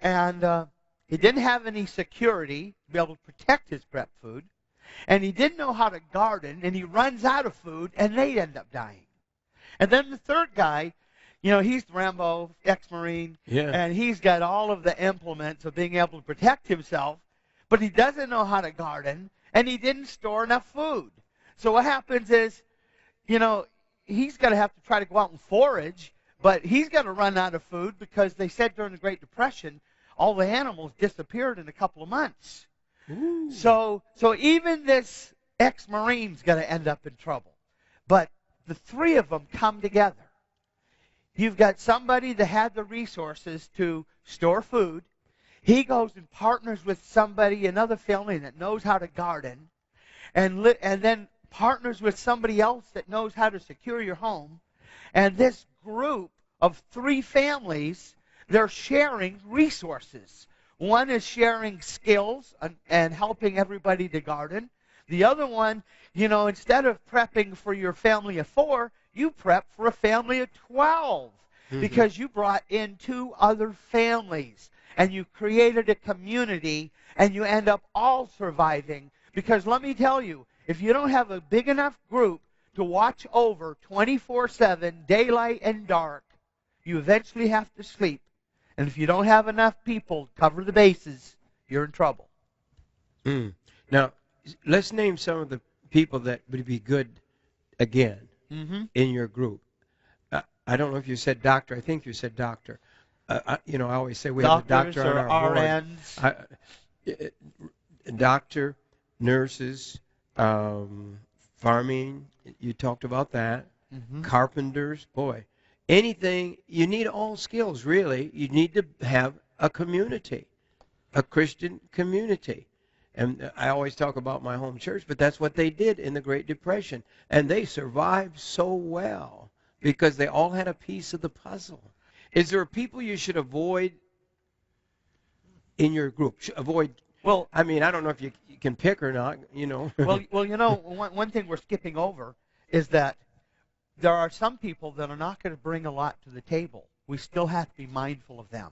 Speaker 4: and he didn't have any security to be able to protect his prep food, and he didn't know how to garden, and he runs out of food, and they end up dying. And then the third guy, you know, he's Rambo, ex-Marine, and he's got all of the implements of being able to protect himself, but he doesn't know how to garden, and he didn't store enough food. So what happens is, you know, he's going to have to try to go out and forage, but he's going to run out of food because they said during the Great Depression, all the animals disappeared in a couple of months. Ooh. So even this ex-Marine's going to end up in trouble. But the 3 of them come together. You've got somebody that had the resources to store food. He goes and partners with somebody, another family that knows how to garden, and then partners with somebody else that knows how to secure your home. And this group of 3 families, they're sharing resources. One is sharing skills and helping everybody to garden. The other one, you know, instead of prepping for your family of 4, you prep for a family of 12 because you brought in 2 other families. And you created a community, and you end up all surviving. Because let me tell you, if you don't have a big enough group to watch over 24/7, daylight and dark, you eventually have to sleep. And if you don't have enough people to cover the bases, you're in trouble.
Speaker 2: Now, let's name some of the people that would be good again in your group. I don't know if you said doctor. I think you said doctor. You know, I always say we have a doctor on our board. Doctor, nurses, farming. You talked about that. carpenters, boy, anything. You need all skills, really. You need to have a community, a Christian community. And I always talk about my home church, but that's what they did in the Great Depression. And they survived so well because they all had a piece of the puzzle. Is there people you should avoid in your group? Avoid. Well, I mean, I don't know if you can pick or not, you know.
Speaker 4: well, you know, one thing we're skipping over is that there are some people that are not going to bring a lot to the table. We still have to be mindful of them.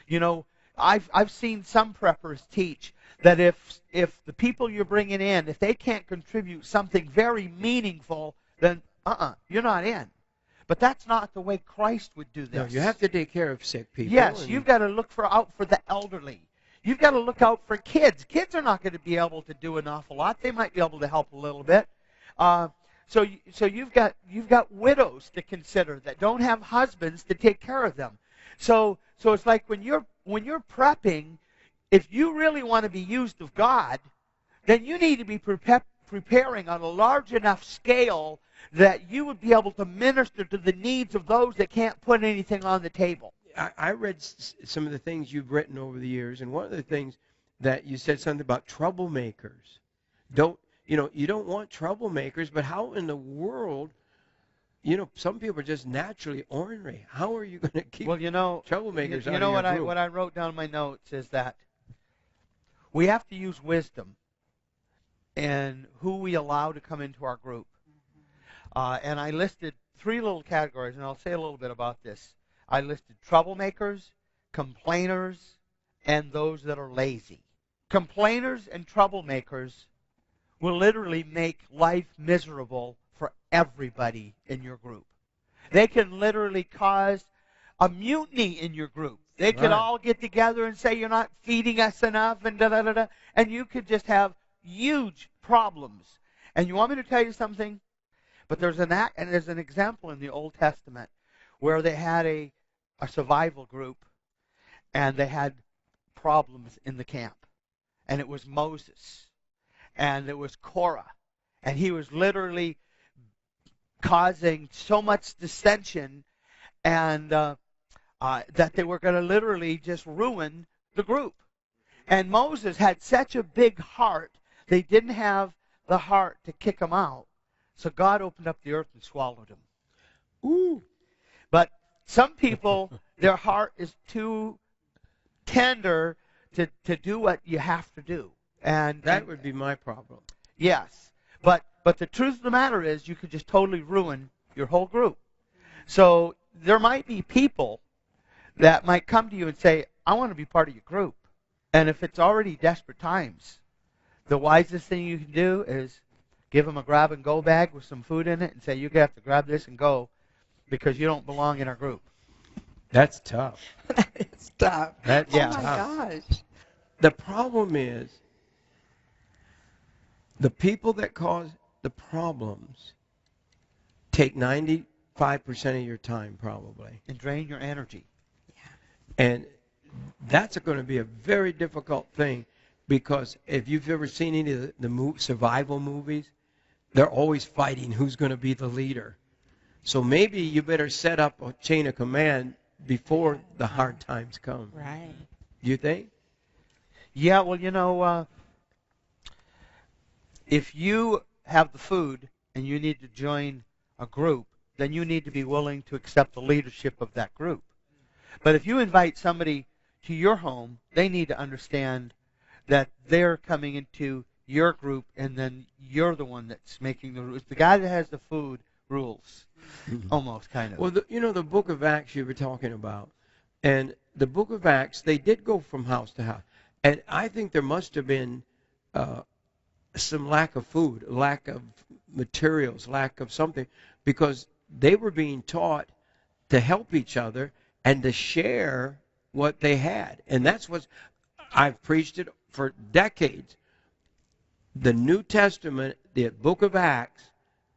Speaker 4: You know, I've seen some preppers teach that if the people you're bringing in, if they can't contribute something very meaningful, then you're not in. But that's not the way Christ would do this.
Speaker 2: No, you have to take care of sick people.
Speaker 4: Yes, you've got to look out for the elderly. You've got to look out for kids. Kids are not going to be able to do an awful lot. They might be able to help a little bit. So you've got widows to consider that don't have husbands to take care of them. So it's like when you're prepping, if you really want to be used of God, then you need to be preparing on a large enough scale that you would be able to minister to the needs of those that can't put anything on the table.
Speaker 2: I read some of the things you've written over the years, and one of the things that you said something about troublemakers. You don't want troublemakers, but how in the world, some people are just naturally ornery. How are you going to keep troublemakers out of your group?
Speaker 4: What I wrote down in my notes is that we have to use wisdom in who we allow to come into our group. And I listed 3 little categories, and I'll say a little bit about this. I listed troublemakers, complainers, and those that are lazy. Complainers and troublemakers will literally make life miserable for everybody in your group. They can literally cause a mutiny in your group. They could all get together and say, you're not feeding us enough, and da-da-da-da, and you could just have huge problems. And you want me to tell you something? But there's an example in the Old Testament where they had a survival group, and they had problems in the camp. And it was Moses, and it was Korah, and he was literally causing so much dissension, and that they were going to literally just ruin the group. And Moses had such a big heart, they didn't have the heart to kick him out. So God opened up the earth and swallowed him.
Speaker 2: Ooh.
Speaker 4: But some people, their heart is too tender to do what you have to do. And
Speaker 2: that would be my problem.
Speaker 4: Yes. But the truth of the matter is you could just totally ruin your whole group. So there might be people that might come to you and say, I want to be part of your group. And if it's already desperate times, the wisest thing you can do is give them a grab-and-go bag with some food in it and say, you have to grab this and go because you don't belong in our group.
Speaker 2: That's tough.
Speaker 9: That is tough.
Speaker 2: That's
Speaker 9: oh,
Speaker 2: tough.
Speaker 9: my gosh.
Speaker 2: The problem is the people that cause the problems take 95% of your time probably.
Speaker 4: And drain your energy.
Speaker 2: And that's going to be a very difficult thing because if you've ever seen any of the survival movies, they're always fighting who's going to be the leader. So maybe you better set up a chain of command before the hard times come.
Speaker 9: Right.
Speaker 2: Do you think?
Speaker 4: Yeah, well, if you have the food and you need to join a group, then you need to be willing to accept the leadership of that group. But if you invite somebody to your home, they need to understand that they're coming into your group and then you're the one that's making the rules. The guy that has the food rules, almost, kind of.
Speaker 2: Well, the book of Acts you were talking about, and the book of Acts, they did go from house to house. And I think there must have been some lack of food, lack of materials, lack of something, because they were being taught to help each other and to share what they had. And that's what I've preached it for decades. The New Testament, the book of Acts,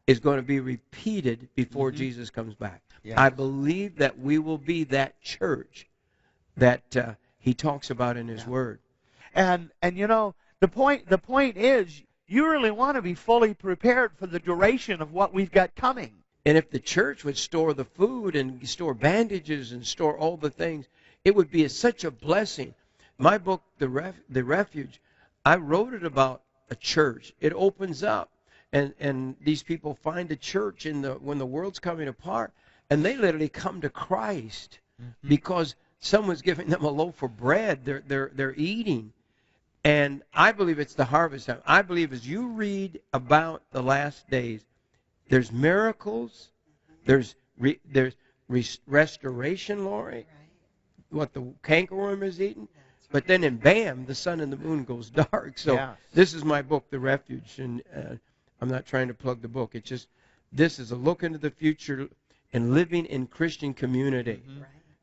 Speaker 2: is going to be repeated before Jesus comes back.
Speaker 4: Yes.
Speaker 2: I believe that we will be that church that he talks about in his word.
Speaker 4: And the point is you really want to be fully prepared for the duration of what we've got coming.
Speaker 2: And if the church would store the food and store bandages and store all the things, it would be such a blessing. My book, The Refuge, I wrote it about a church. It opens up, and these people find a church when the world's coming apart, and they literally come to Christ because someone's giving them a loaf of bread. They're eating. And I believe it's the harvest time. I believe as you read about the last days, there's miracles, there's restoration, Lori, what the cankerworm is eating. But then, bam, the sun and the moon goes dark. So this is my book, The Refuge, and I'm not trying to plug the book. It's just this is a look into the future and living in Christian community.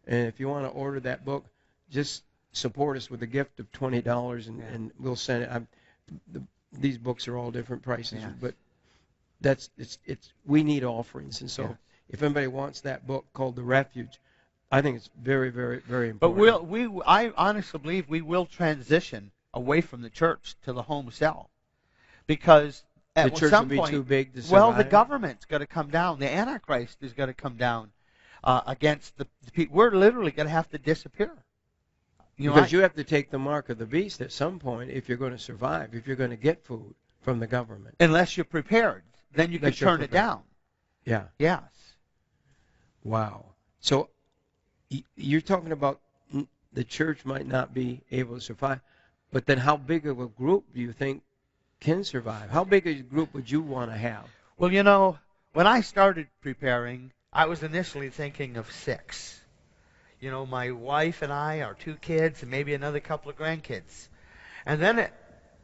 Speaker 2: And if you want to order that book, just support us with a gift of $20, and we'll send it. These books are all different prices, but it's we need offerings, and so if anybody wants that book called The Refuge, I think it's very, very, very important.
Speaker 4: But I honestly believe we will transition away from the church to the home cell, because at
Speaker 2: the church
Speaker 4: some
Speaker 2: will
Speaker 4: point,
Speaker 2: be too big to survive.
Speaker 4: well, the government's going to come down. The Antichrist is going to come down against the people. We're literally going to have to disappear. You
Speaker 2: have to take the mark of the beast at some point if you're going to survive, if you're going to get food from the government.
Speaker 4: Unless you're prepared, then you can turn it down.
Speaker 2: Yeah.
Speaker 4: Yes.
Speaker 2: Wow. So you're talking about the church might not be able to survive, but then how big of a group do you think can survive? How big a group would you want to have?
Speaker 4: Well, when I started preparing, I was initially thinking of 6. My wife and I, our 2 kids, and maybe another couple of grandkids. And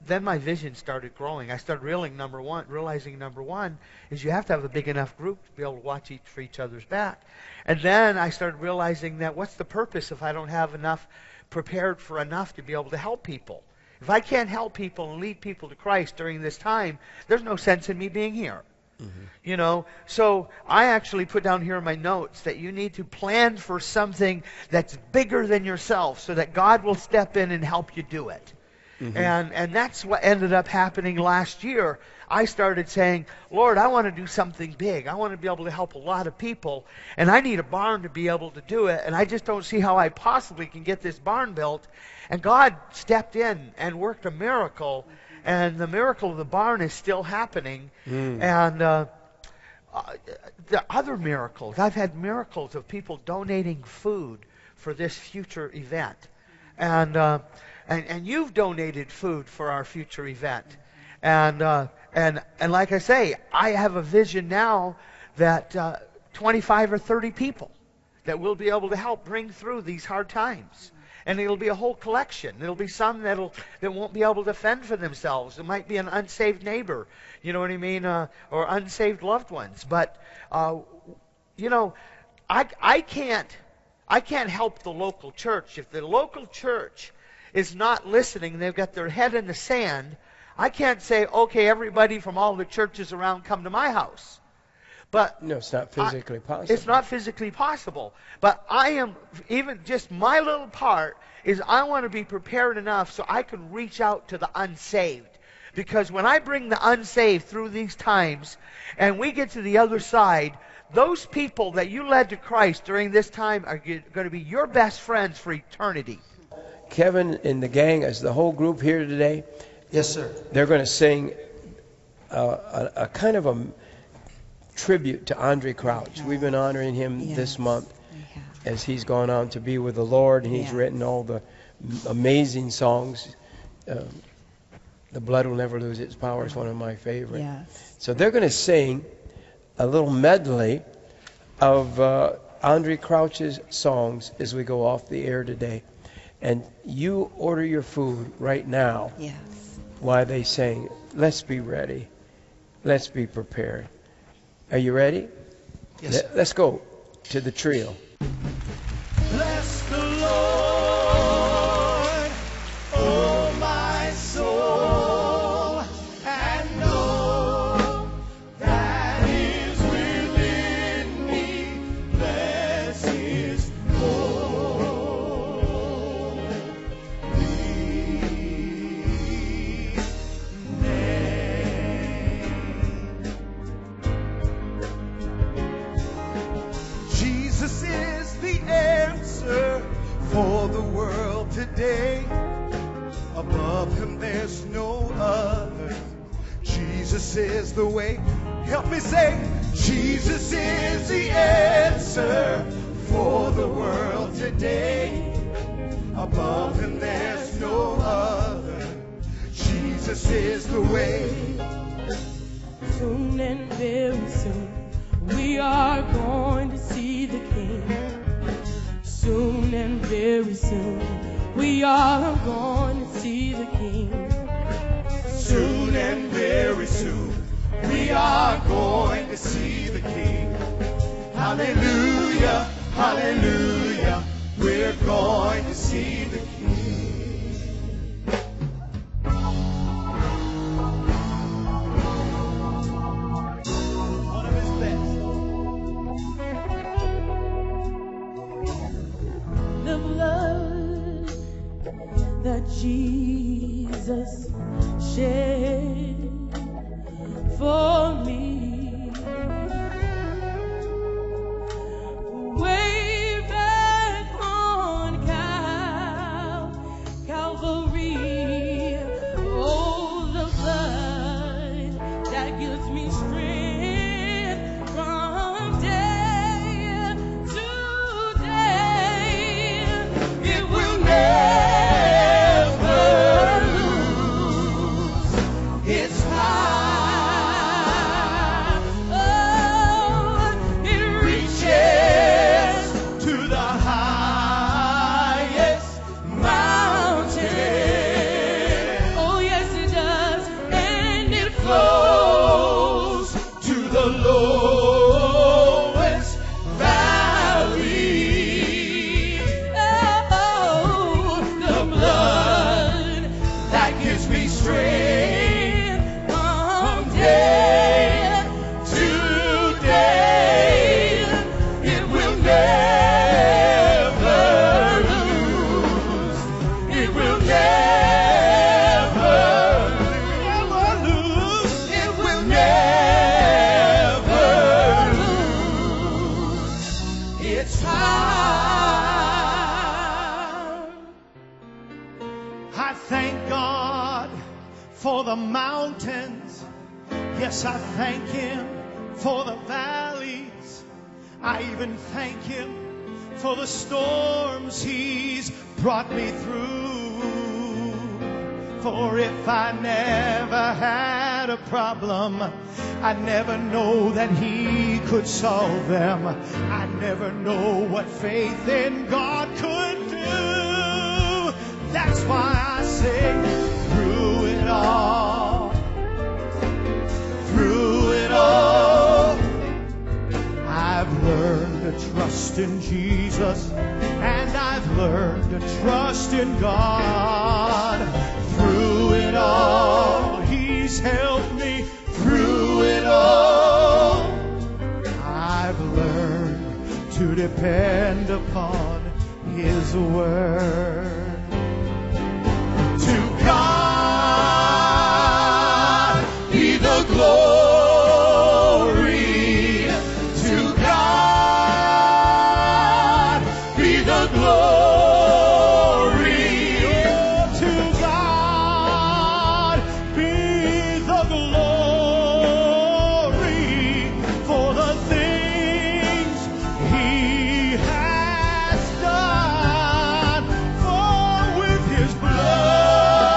Speaker 4: then my vision started growing. I started realizing number one is you have to have a big enough group to be able to watch for each other's back. And then I started realizing that what's the purpose if I don't have enough prepared for enough to be able to help people? If I can't help people and lead people to Christ during this time, there's no sense in me being here. So I actually put down here in my notes that you need to plan for something that's bigger than yourself so that God will step in and help you do it. And that's what ended up happening last year. I started saying, Lord, I want to do something big. I want to be able to help a lot of people, and I need a barn to be able to do it, and I just don't see how I possibly can get this barn built. And God stepped in and worked a miracle, and the miracle of the barn is still happening. And the other miracles, I've had miracles of people donating food for this future event. And you've donated food for our future event. And like I say, I have a vision now that 25 or 30 people that we'll be able to help bring through these hard times. And it'll be a whole collection. There'll be some that won't be able to fend for themselves. It might be an unsaved neighbor, you know what I mean, or unsaved loved ones. But I can't help the local church. If the local church is not listening, they've got their head in the sand, I can't say, okay, everybody from all the churches around come to my house. But
Speaker 2: no, it's not physically possible.
Speaker 4: It's not physically possible. But I am, even just my little part is I want to be prepared enough so I can reach out to the unsaved. Because when I bring the unsaved through these times and we get to the other side, those people that you led to Christ during this time are going to be your best friends for eternity.
Speaker 2: Kevin and the gang, as the whole group here today,
Speaker 3: yes, sir.
Speaker 2: They're going to sing a kind of a tribute to Andre Crouch. We've been honoring him this month as he's gone on to be with the Lord, and he's written all the amazing songs. The Blood Will Never Lose Its Power is one of my favorites. So they're going to sing a little medley of Andre Crouch's songs as we go off the air today. And you order your food right now while they sing. Let's be ready. Let's be prepared. Are you ready?
Speaker 3: Yes.
Speaker 2: Let's go to the trio.
Speaker 1: Bless the Lord, oh my soul, and know that is within me. Bless His holy name. the answer for the world today. Above him there's no other. Jesus is the way. Help me say, Jesus is the answer for the world today. Above him there's no other. Jesus is the way.
Speaker 10: Soon and very soon we are going to see the King. Soon and very soon we are going to see the King.
Speaker 1: Soon and very soon we are going to see the King. Hallelujah, hallelujah, we're going to see the King. One of his best.
Speaker 10: The blood that Jesus shed for me, way back on Calvary. Oh, the blood that gives me strength from day to day. It will never lose its power. Oh, it reaches to the highest mountain. Oh, yes, it does. And it flows to the lowest valley. Oh, the blood that gives me strength from day to day. It will never lose. It will never lose. It will never lose its power. I thank God for the mountains. Yes, I thank him for the valleys. I even thank him for the storms he's brought me through. For if I never had a problem, I'd never know that he could solve them. I'd never know what faith in God could do. That's why I say, through it all, I've learned to trust in Jesus, and I've learned to trust in God. Through it all, he's helped me. Through it all, I've learned to depend upon his word. To God be the glory. To God be the glory. To God be the glory for the things he has done. For with his blood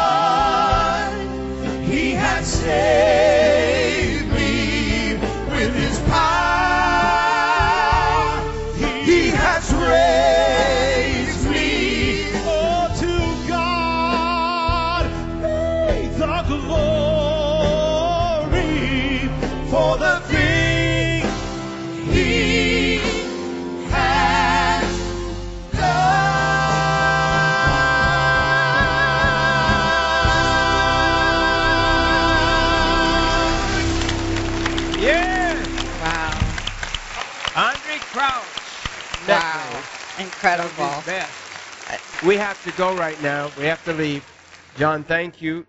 Speaker 10: he has saved me. With his power he has raised me. Oh, to God be the glory for the things he has done.
Speaker 2: Yes.
Speaker 9: Wow.
Speaker 2: Andre Crouch.
Speaker 9: Wow. Incredible.
Speaker 2: His best. We have to go right now. We have to leave. John, thank you.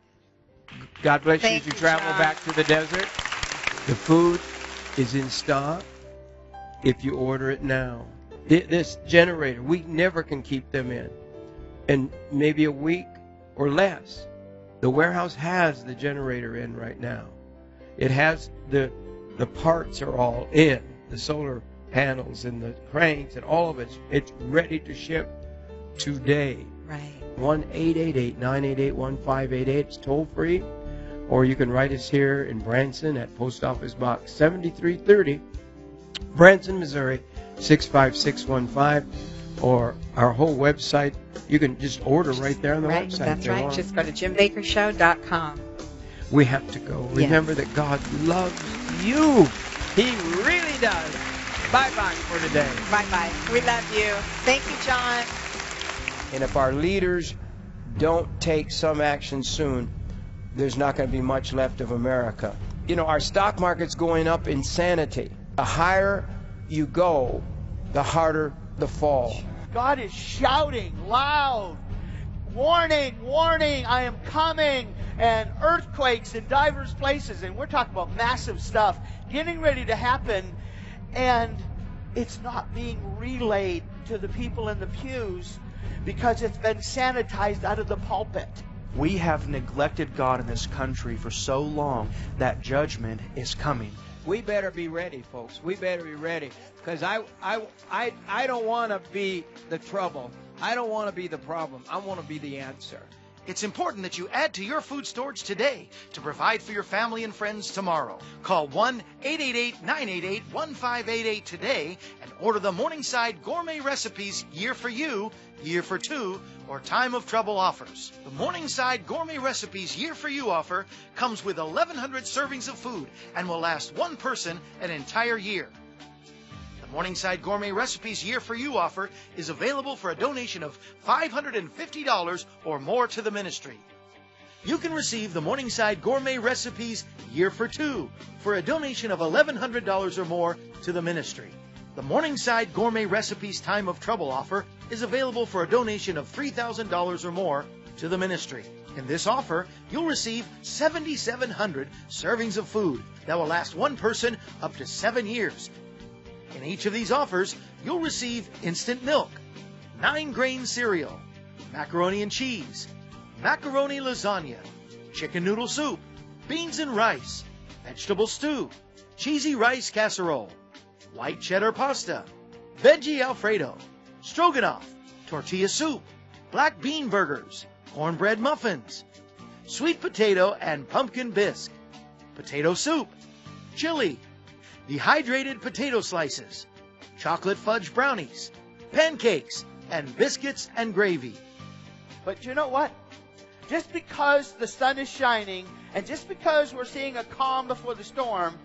Speaker 2: God bless you as
Speaker 9: Thank
Speaker 2: you
Speaker 9: you,
Speaker 2: travel
Speaker 9: John.
Speaker 2: back to the desert. The food is in stock if you order it now. This generator, we never can keep them in. And maybe a week or less. The warehouse has the generator in right now. It has the parts are all in, the solar panels and the cranes and all of it. It's ready to ship today.
Speaker 9: Right.
Speaker 2: 1-888-988-1588. It's toll free. Or you can write us here in Branson at Post Office Box 7330, Branson, Missouri 65615. Or our whole website. You can just order right there on the website.
Speaker 9: That's right. Just go to jimbakkershow.com.
Speaker 2: We have to go. Remember that God loves you. He really does. Bye-bye for today.
Speaker 9: Bye-bye. We love you. Thank you, John.
Speaker 2: And if our leaders don't take some action soon, there's not going to be much left of America. You know, our stock market's going up insanity. The higher you go, the harder the fall.
Speaker 4: God is shouting loud, warning, warning, I am coming, and earthquakes in diverse places, and we're talking about massive stuff getting ready to happen, and it's not being relayed to the people in the pews because it's been sanitized out of the pulpit.
Speaker 3: We have neglected God in this country for so long that judgment is coming.
Speaker 2: We better be ready, folks. We better be ready, because I don't want to be the trouble. I don't want to be the problem. I want to be the answer.
Speaker 1: It's important that you add to your food storage today to provide for your family and friends tomorrow. Call 1-888-988-1588 today and order the Morningside Gourmet Recipes Year for You, Year for Two, or Time of Trouble offers. The Morningside Gourmet Recipes Year for You offer comes with 1,100 servings of food and will last one person an entire year. The Morningside Gourmet Recipes Year for You offer is available for a donation of $550 or more to the ministry. You can receive the Morningside Gourmet Recipes Year for Two for a donation of $1,100 or more to the ministry. The Morningside Gourmet Recipes Time of Trouble offer is available for a donation of $3,000 or more to the ministry. In this offer, you'll receive 7,700 servings of food that will last one person up to 7 years. In each of these offers, you'll receive instant milk, 9-grain cereal, macaroni and cheese, macaroni lasagna, chicken noodle soup, beans and rice, vegetable stew, cheesy rice casserole, white cheddar pasta, veggie Alfredo, stroganoff, tortilla soup, black bean burgers, cornbread muffins, sweet potato and pumpkin bisque, potato soup, chili, dehydrated potato slices, chocolate fudge brownies, pancakes, and biscuits and gravy.
Speaker 4: But you know what? Just because the sun is shining and just because we're seeing a calm before the storm,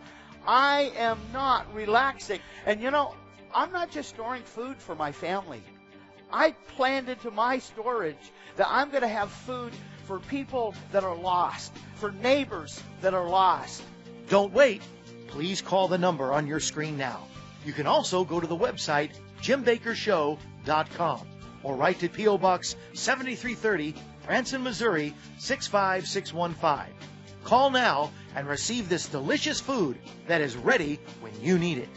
Speaker 4: I am not relaxing. And you know, I'm not just storing food for my family. I planned into my storage that I'm going to have food for people that are lost, for neighbors that are lost.
Speaker 1: Don't wait. Please call the number on your screen now. You can also go to the website jimbakkershow.com or write to P.O. Box 7330, Branson, Missouri 65615. Call now and receive this delicious food that is ready when you need it.